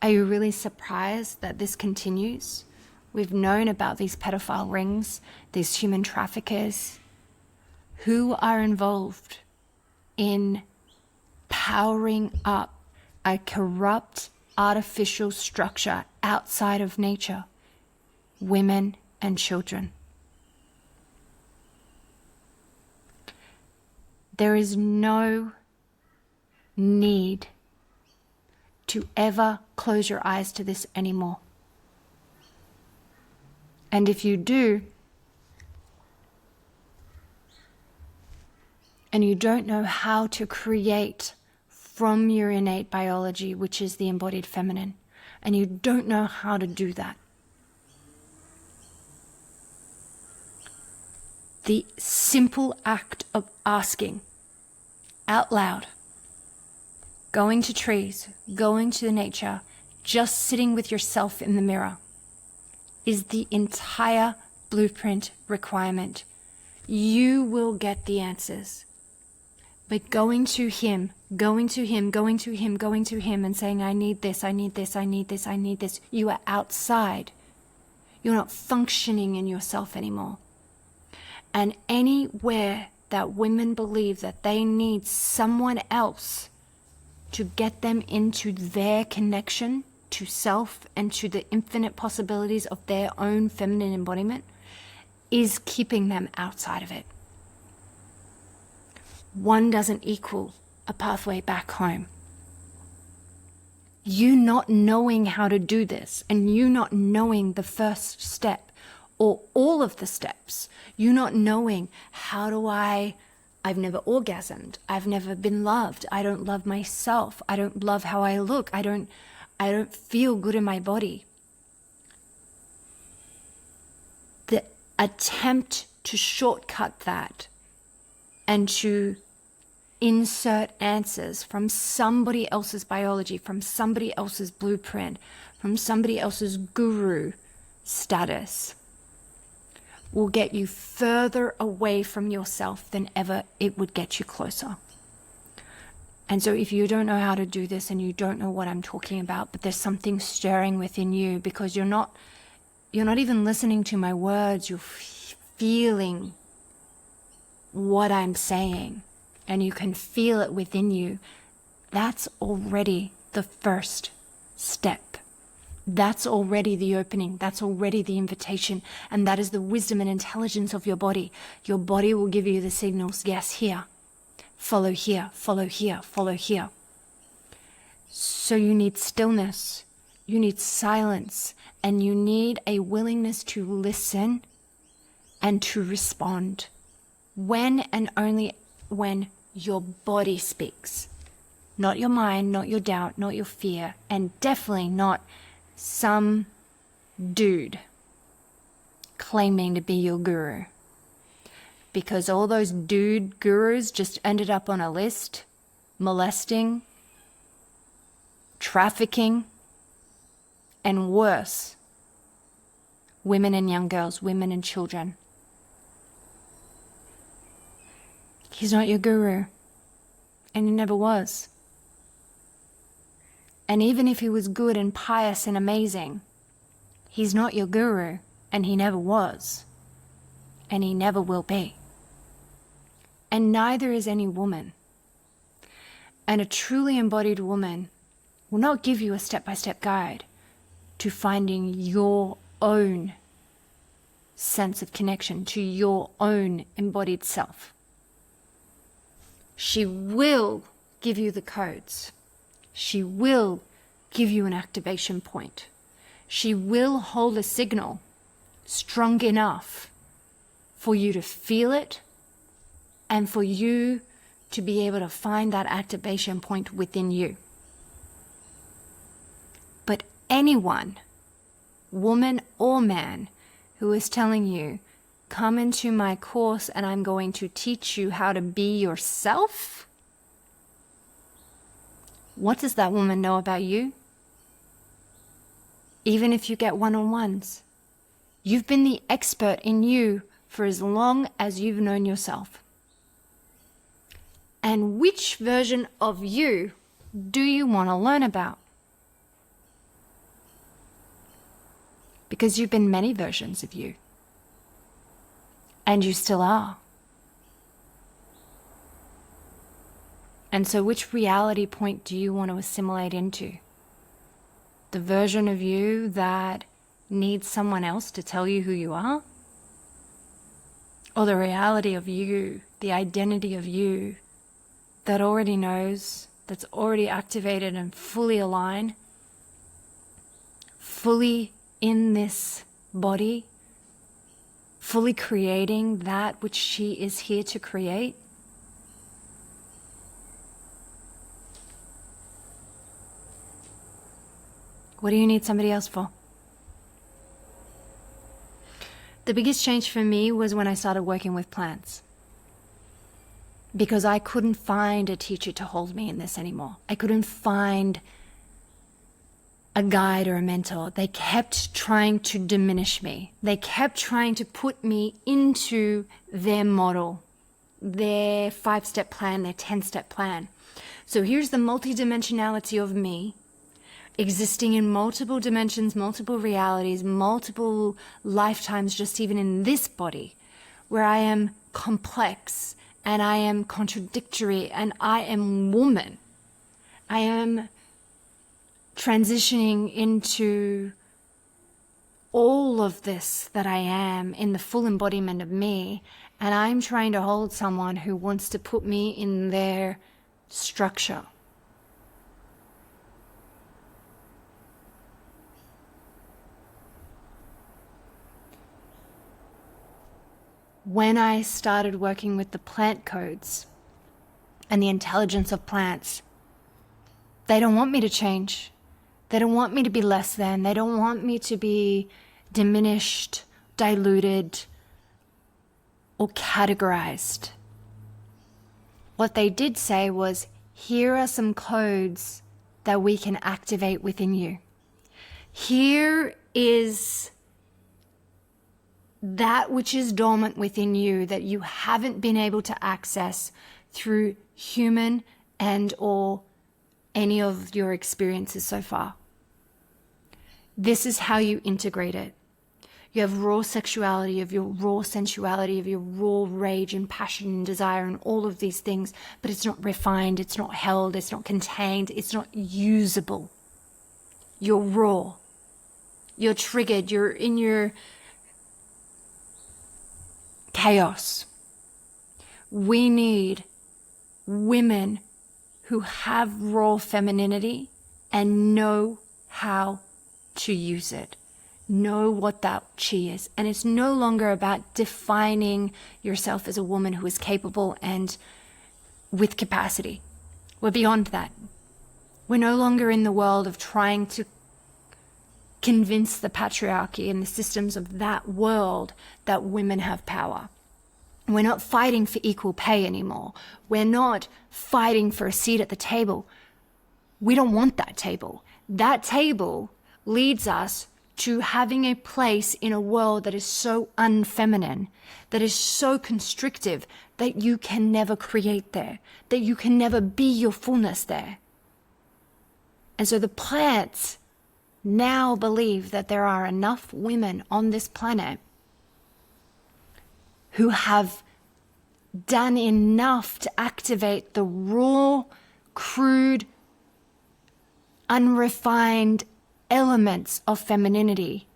Are you really surprised that this continues? We've known about these pedophile rings, these human traffickers who are involved in powering up a corrupt, artificial structure outside of nature, women and children. There is no need to ever close your eyes to this anymore. And if you do, and you don't know how to create from your innate biology, which is the embodied feminine, and you don't know how to do that, the simple act of asking out loud, going to trees, going to nature, just sitting with yourself in the mirror, is the entire blueprint requirement. You will get the answers. But going to him, going to him, going to him, going to him and saying, I need this, I need this, I need this, I need this. You are outside. You're not functioning in yourself anymore. And anywhere that women believe that they need someone else to get them into their connection to self and to the infinite possibilities of their own feminine embodiment, is keeping them outside of it. One doesn't equal a pathway back home. You not knowing how to do this, and you not knowing the first step or all of the steps, you not knowing I've never orgasmed, I've never been loved, I don't love myself, I don't love how I look, I don't feel good in my body. The attempt to shortcut that and to insert answers from somebody else's biology, from somebody else's blueprint, from somebody else's guru status will get you further away from yourself than ever it would get you closer. And so if you don't know how to do this and you don't know what I'm talking about, but there's something stirring within you because you're not even listening to my words, you're feeling what I'm saying, and you can feel it within you, that's already the first step. That's already the opening. That's already the invitation. And that is the wisdom and intelligence of your body. Your body will give you the signals. Yes, here. Follow here. Follow here. Follow here. So you need stillness. You need silence. And you need a willingness to listen and to respond. When and only when your body speaks. Not your mind, not your doubt, not your fear, and definitely not some dude claiming to be your guru. Because all those dude gurus just ended up on a list, molesting, trafficking, and worse, women and young girls, women and children. He's not your guru, and he never was. And even if he was good and pious and amazing, he's not your guru, and he never was, and he never will be. And neither is any woman. And a truly embodied woman will not give you a step-by-step guide to finding your own sense of connection to your own embodied self. She will give you the codes. She will give you an activation point. She will hold a signal strong enough for you to feel it and for you to be able to find that activation point within you. But anyone, woman or man, who is telling you, come into my course and I'm going to teach you how to be yourself, what does that woman know about you? Even if you get one-on-ones, you've been the expert in you for as long as you've known yourself. And which version of you do you want to learn about? Because you've been many versions of you. And you still are. And so which reality point do you want to assimilate into? The version of you that needs someone else to tell you who you are? Or the reality of you, the identity of you that already knows, that's already activated and fully aligned, fully in this body, fully creating that which she is here to create? What do you need somebody else for? The biggest change for me was when I started working with plants. Because I couldn't find a teacher to hold me in this anymore. I couldn't find a guide or a mentor. They kept trying to diminish me. They kept trying to put me into their model, their 5-step plan, their 10-step plan. So here's the multidimensionality of me, existing in multiple dimensions, multiple realities, multiple lifetimes, just even in this body, where I am complex and I am contradictory and I am woman. I am transitioning into all of this that I am in the full embodiment of me, and I'm trying to hold someone who wants to put me in their structure. When I started working with the plant codes and the intelligence of plants, they don't want me to change. They don't want me to be less than. They don't want me to be diminished, diluted, or categorized. What they did say was, here are some codes that we can activate within you. Here is that which is dormant within you that you haven't been able to access through human and or any of your experiences so far. This is how you integrate it. You have raw sexuality, of your raw sensuality, of your raw rage and passion and desire and all of these things, but it's not refined, it's not held, it's not contained, it's not usable. You're raw. You're triggered, you're in your chaos. We need women who have raw femininity and know how to use it, know what that chi is. And it's no longer about defining yourself as a woman who is capable and with capacity. We're beyond that. We're no longer in the world of trying to convince the patriarchy and the systems of that world that women have power. We're not fighting for equal pay anymore. We're not fighting for a seat at the table. We don't want that table. That table leads us to having a place in a world that is so unfeminine, that is so constrictive, that you can never create there, that you can never be your fullness there. And so the plants now believe that there are enough women on this planet who have done enough to activate the raw, crude, unrefined elements of femininity,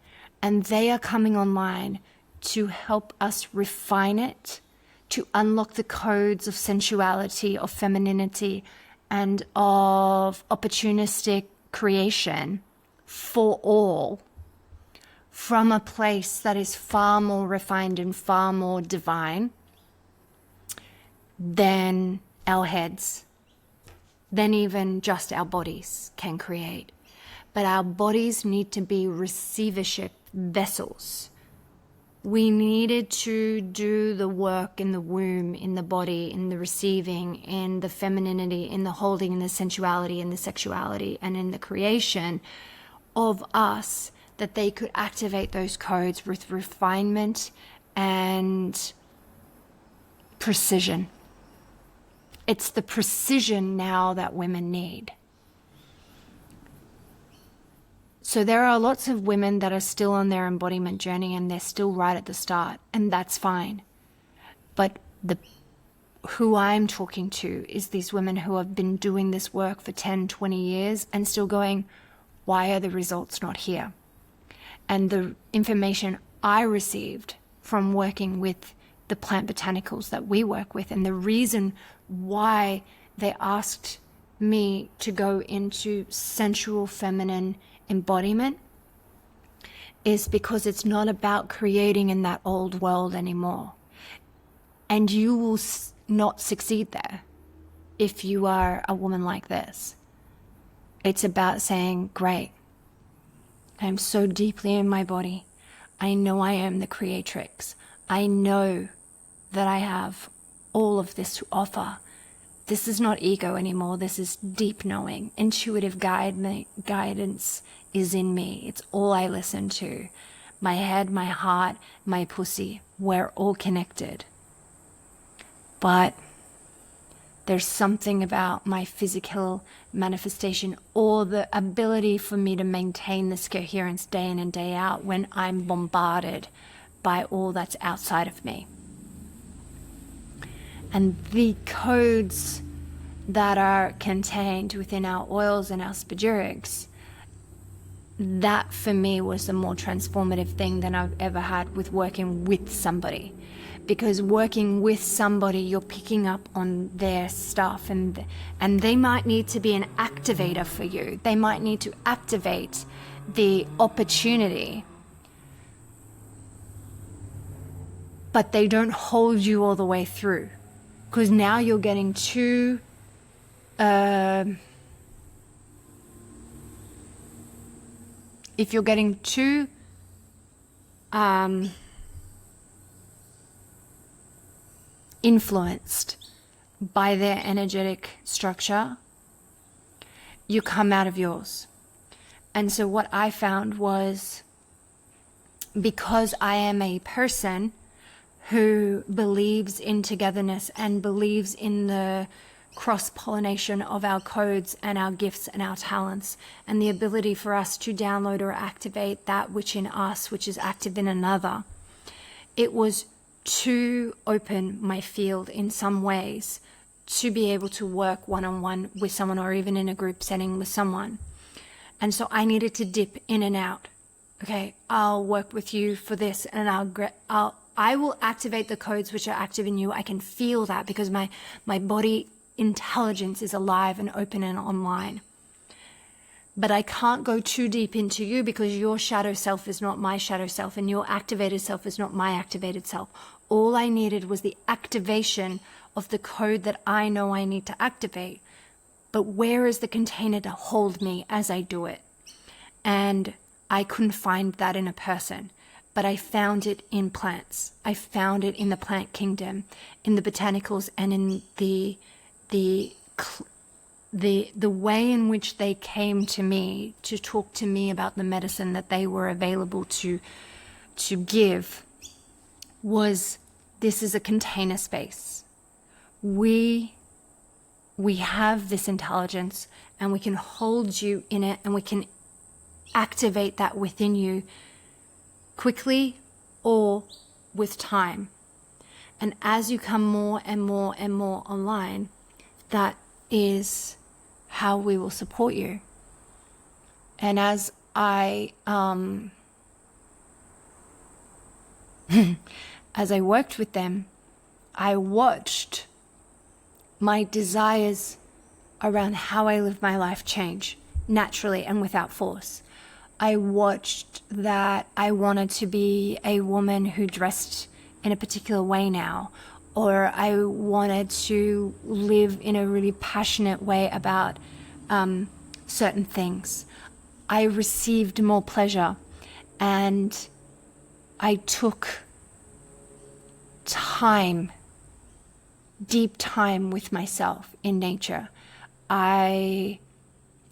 and they are coming online to help us refine it, to unlock the codes of sensuality, of femininity, and of opportunistic creation for all, from a place that is far more refined and far more divine than our heads, than even just our bodies can create. But our bodies need to be receivership vessels. We needed to do the work in the womb, in the body, in the receiving, in the femininity, in the holding, in the sensuality, in the sexuality, and in the creation of us, that they could activate those codes with refinement and precision. It's the precision now that women need. So there are lots of women that are still on their embodiment journey and they're still right at the start, and that's fine. But who I'm talking to is these women who have been doing this work for 10, 20 years and still going, why are the results not here? And the information I received from working with the plant botanicals that we work with, and the reason why they asked me to go into sensual feminine embodiment is because it's not about creating in that old world anymore. And you will not succeed there if you are a woman like this. It's about saying, great, I'm so deeply in my body. I know I am the creatrix. I know that I have all of this to offer. This is not ego anymore. This is deep knowing. Intuitive guidance is in me. It's all I listen to. My head, my heart, my pussy, we're all connected. But there's something about my physical manifestation or the ability for me to maintain this coherence day in and day out when I'm bombarded by all that's outside of me. And the codes that are contained within our oils and our spagyrics, that for me was the more transformative thing than I've ever had with working with somebody. Because working with somebody, you're picking up on their stuff, and they might need to be an activator for you. They might need to activate the opportunity, but they don't hold you all the way through. Because now you're getting too if you're getting too influenced by their energetic structure, you come out of yours. And so what I found was, because I am a person who believes in togetherness and believes in the cross-pollination of our codes and our gifts and our talents, and the ability for us to download or activate that which in us, which is active in another, it was to open my field in some ways to be able to work one-on-one with someone, or even in a group setting with someone. And so I needed to dip in and out. Okay, I'll work with you for this, and I will activate the codes which are active in you. I can feel that because my body intelligence is alive and open and online. But I can't go too deep into you because your shadow self is not my shadow self, and your activated self is not my activated self. All I needed was the activation of the code that I know I need to activate. But where is the container to hold me as I do it? And I couldn't find that in a person, but I found it in plants. I found it in the plant kingdom, in the botanicals, and in the way in which they came to me to talk to me about the medicine that they were available to give. Was, this is a container space. We have this intelligence, and we can hold you in it, and we can activate that within you quickly or with time. And as you come more and more and more online, that is how we will support you. And as I as I worked with them, I watched my desires around how I live my life change naturally and without force. I watched that I wanted to be a woman who dressed in a particular way now, or I wanted to live in a really passionate way about certain things. I received more pleasure, and I took time, deep time with myself in nature. I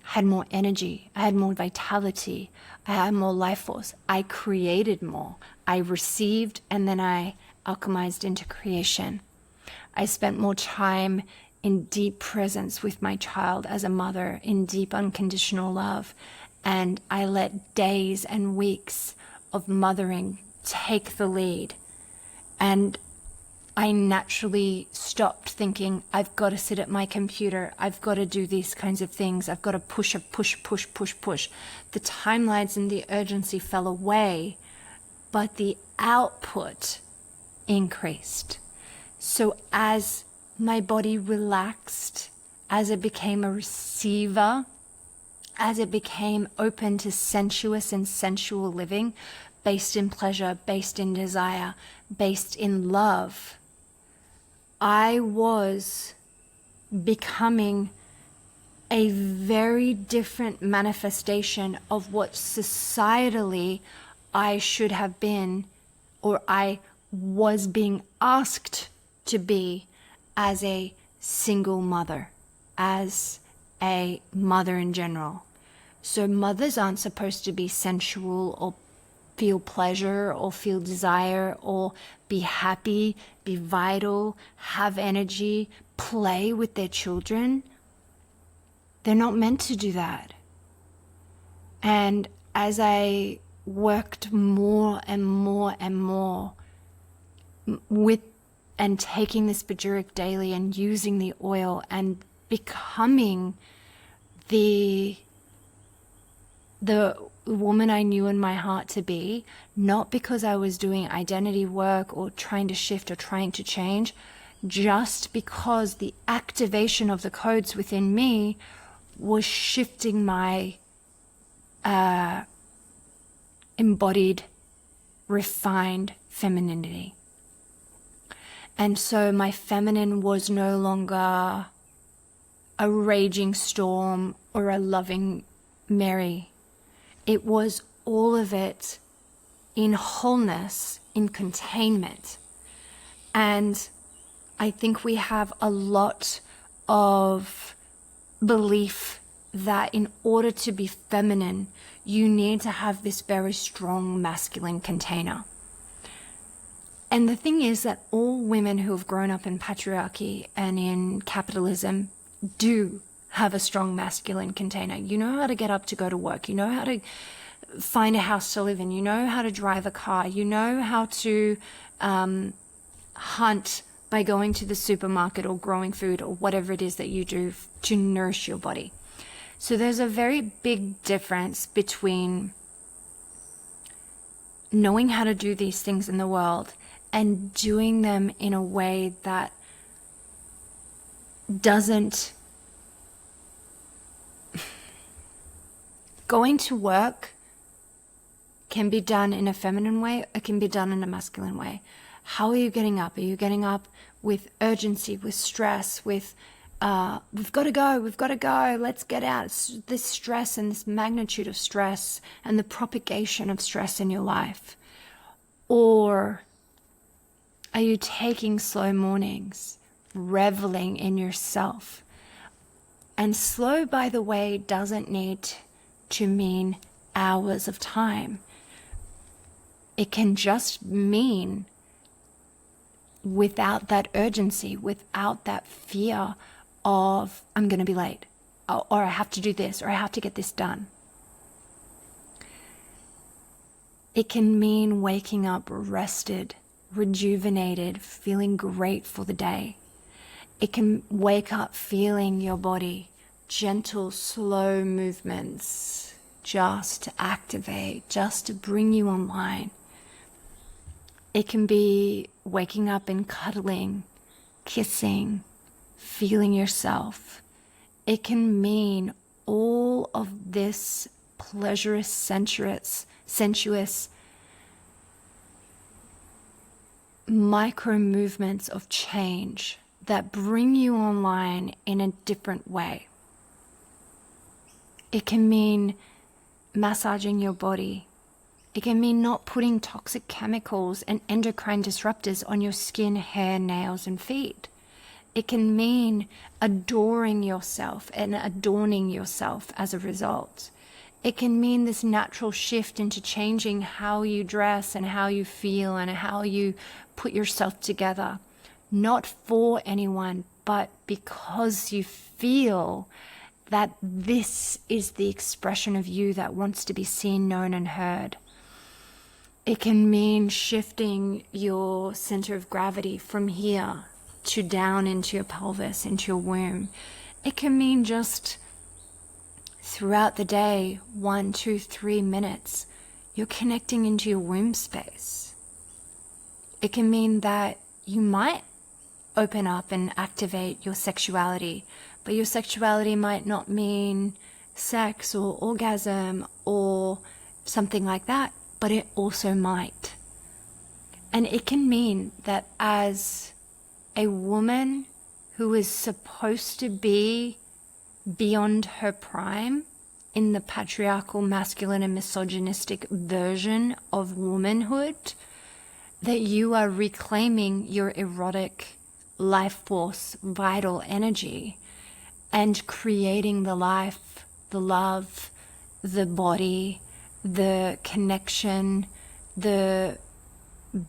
had more energy, I had more vitality, I had more life force. I created more. I received, and then I alchemized into creation. I spent more time in deep presence with my child as a mother, in deep unconditional love. And I let days and weeks of mothering take the lead. And I naturally stopped thinking, I've got to sit at my computer, I've got to do these kinds of things, I've got to push. The timelines and the urgency fell away, but the output increased. So as my body relaxed, as it became a receiver, as it became open to sensuous and sensual living, based in pleasure, based in desire, based in love, I was becoming a very different manifestation of what societally I should have been, or I was being asked to be as a single mother, as a mother in general. So mothers aren't supposed to be sensual or feel pleasure or feel desire or be happy, be vital, have energy, play with their children. They're not meant to do that. And as I worked more and more with and taking this Bajuric daily and using the oil and becoming the woman I knew in my heart to be, not because I was doing identity work or trying to shift or trying to change, just because the activation of the codes within me was shifting my embodied, refined femininity. And so my feminine was no longer a raging storm or a loving Mary. It was all of it in wholeness, in containment. And I think we have a lot of belief that in order to be feminine, you need to have this very strong masculine container. And the thing is that all women who have grown up in patriarchy and in capitalism do have a strong masculine container. You know how to get up to go to work. You know how to find a house to live in. You know how to drive a car. You know how to hunt by going to the supermarket or growing food or whatever it is that you do to nourish your body. So there's a very big difference between knowing how to do these things in the world and doing them in a way that doesn't... Going to work can be done in a feminine way, it can be done in a masculine way. How are you getting up? Are you getting up with urgency, with stress, with we've got to go, let's get out? It's this stress and this magnitude of stress and the propagation of stress in your life. Or are you taking slow mornings, reveling in yourself? And slow, by the way, doesn't need to mean hours of time. It can just mean without that urgency, without that fear of I'm going to be late, or I have to do this, or I have to get this done. It can mean waking up rested, rejuvenated, feeling great for the day. It can wake up feeling your body, gentle, slow movements, just to activate, just to bring you online. It can be waking up and cuddling, kissing, feeling yourself. It can mean all of this pleasurous, sensuous micro movements of change that bring you online in a different way. It can mean massaging your body. It can mean not putting toxic chemicals and endocrine disruptors on your skin, hair, nails, and feet. It can mean adoring yourself and adorning yourself as a result. It can mean this natural shift into changing how you dress and how you feel and how you put yourself together. Not for anyone, but because you feel that this is the expression of you that wants to be seen, known, and heard. It can mean shifting your center of gravity from here to down into your pelvis, into your womb. It can mean just throughout the day, 1, 2, 3 minutes, you're connecting into your womb space. It can mean that you might open up and activate your sexuality, but your sexuality might not mean sex or orgasm or something like that, but it also might. And it can mean that as a woman who is supposed to be beyond her prime in the patriarchal, masculine, and misogynistic version of womanhood, that you are reclaiming your erotic life force, vital energy, and creating the life, the love, the body, the connection, the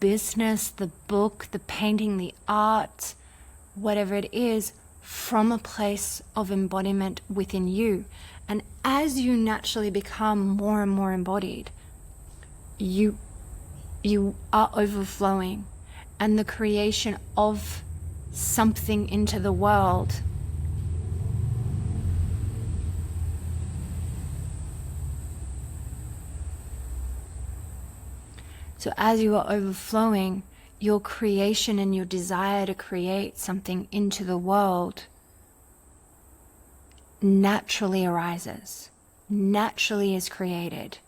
business, the book, the painting, the art, whatever it is, from a place of embodiment within you. And as you naturally become more and more embodied, you are overflowing, and the creation of something into the world So as you are overflowing, your creation and your desire to create something into the world naturally arises, naturally is created.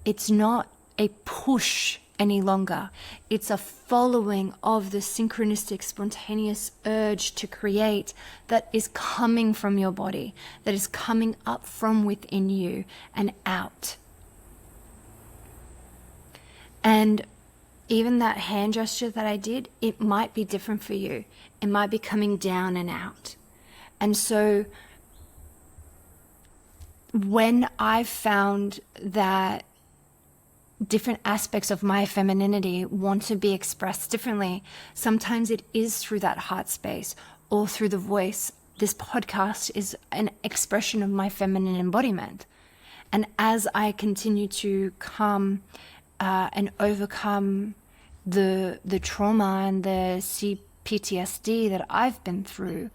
It's not a push any longer. It's a following of the synchronistic, spontaneous urge to create that is coming from your body, that is coming up from within you and out. And even that hand gesture that I did, it might be different for you. It might be coming down and out. And so when I found that different aspects of my femininity want to be expressed differently, sometimes it is through that heart space or through the voice. This podcast is an expression of my feminine embodiment. And as I continue to come and overcome the trauma and the PTSD that I've been through,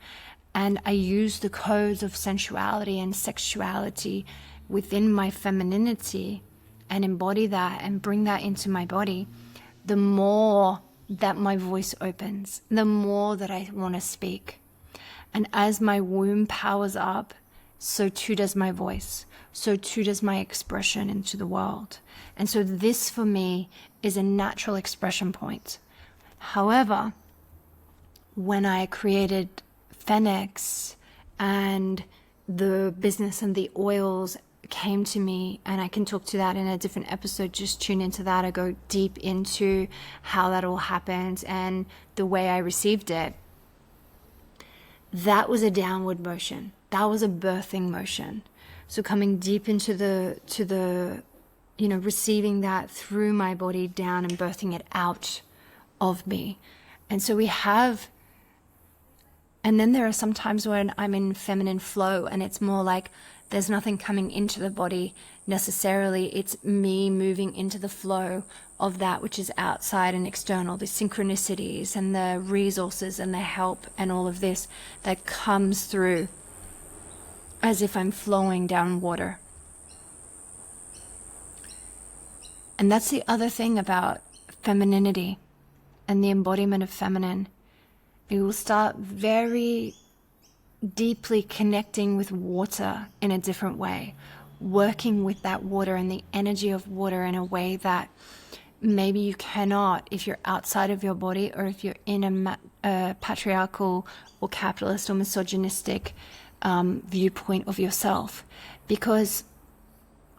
and I use the codes of sensuality and sexuality within my femininity and embody that and bring that into my body, the more that my voice opens, the more that I want to speak. And as my womb powers up, so too does my voice. So too does my expression into the world. And so this for me is a natural expression point. However, when I created PhenXX and the business and the oils came to me, and I can talk to that in a different episode, just tune into that. I go deep into how that all happened and the way I received it. That was a downward motion. That was a birthing motion. So coming deep into the receiving that through my body down and birthing it out of me. And so we have, and then there are some times when I'm in feminine flow and it's more like there's nothing coming into the body necessarily. It's me moving into the flow of that which is outside and external, the synchronicities and the resources and the help and all of this that comes through as if I'm flowing down water. And that's the other thing about femininity and the embodiment of feminine. You will start very deeply connecting with water in a different way, working with that water and the energy of water in a way that maybe you cannot if you're outside of your body, or if you're in a patriarchal or capitalist or misogynistic viewpoint of yourself. Because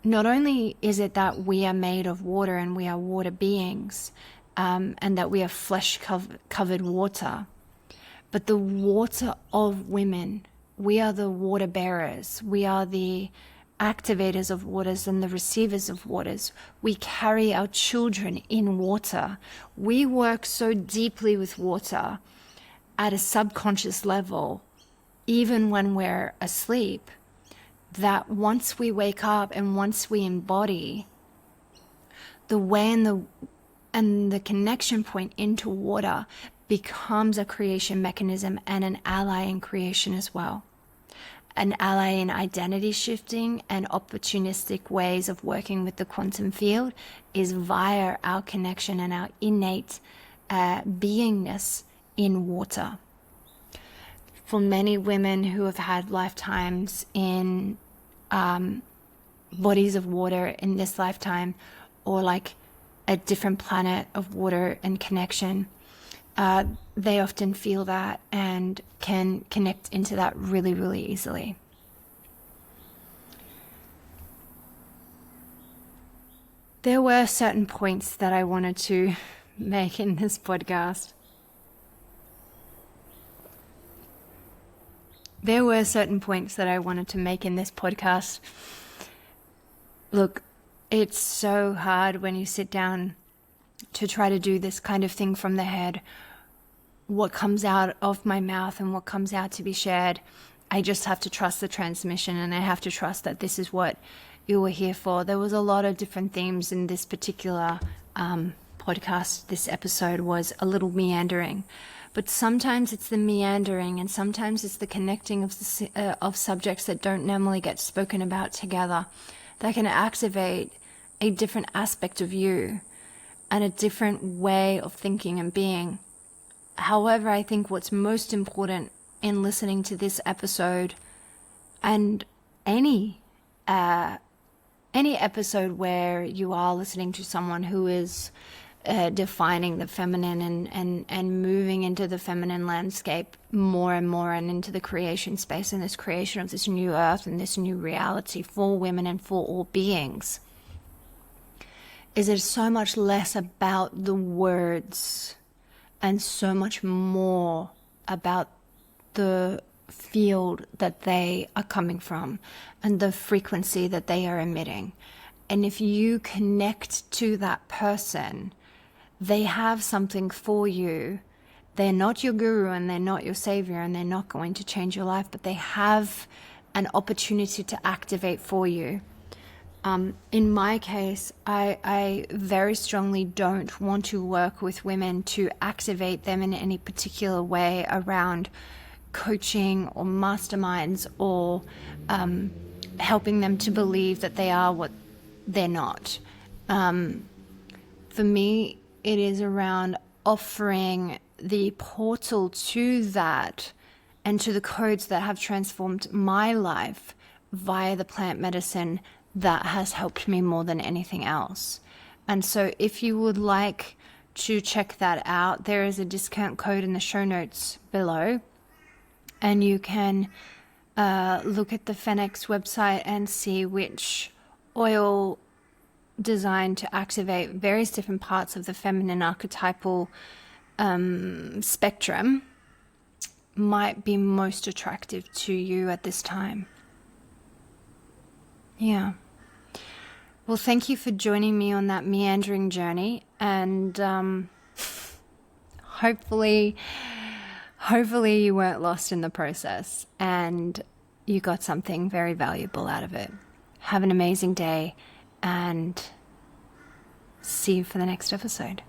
not only is it that we are made of water and we are water beings, and that we are flesh covered water, but the water of women, we are the water bearers, we are the activators of waters and the receivers of waters. We carry our children in water. We work so deeply with water at a subconscious level, even when we're asleep, that once we wake up and once we embody, the way and the connection point into water becomes a creation mechanism and an ally in creation as well. An ally in identity shifting and opportunistic ways of working with the quantum field is via our connection and our innate beingness in water. For many women who have had lifetimes in bodies of water in this lifetime, or like a different planet of water and connection, they often feel that and can connect into that really, really easily. There were certain points that I wanted to make in this podcast. Look, it's so hard when you sit down to try to do this kind of thing from the head. What comes out of my mouth and what comes out to be shared, I just have to trust the transmission, and I have to trust that this is what you were here for. There was a lot of different themes in this particular podcast. This episode was a little meandering, but sometimes it's the meandering and sometimes it's the connecting of subjects that don't normally get spoken about together that can activate a different aspect of you and a different way of thinking and being. However, I think what's most important in listening to this episode, and any episode where you are listening to someone who is defining the feminine and moving into the feminine landscape more and more, and into the creation space and this creation of this new earth and this new reality for women and for all beings, is it so much less about the words and so much more about the field that they are coming from and the frequency that they are emitting. And if you connect to that person, they have something for you. They're not your guru and they're not your savior and they're not going to change your life, but they have an opportunity to activate for you. In my case, I very strongly don't want to work with women to activate them in any particular way around coaching or masterminds or helping them to believe that they are what they're not. For me, it is around offering the portal to that and to the codes that have transformed my life via the plant medicine that has helped me more than anything else. And so if you would like to check that out, there is a discount code in the show notes below, and you can look at the PhenXX website and see which oil designed to activate various different parts of the feminine archetypal spectrum might be most attractive to you at this time. Yeah. Well, thank you for joining me on that meandering journey, and hopefully you weren't lost in the process and you got something very valuable out of it. Have an amazing day and see you for the next episode.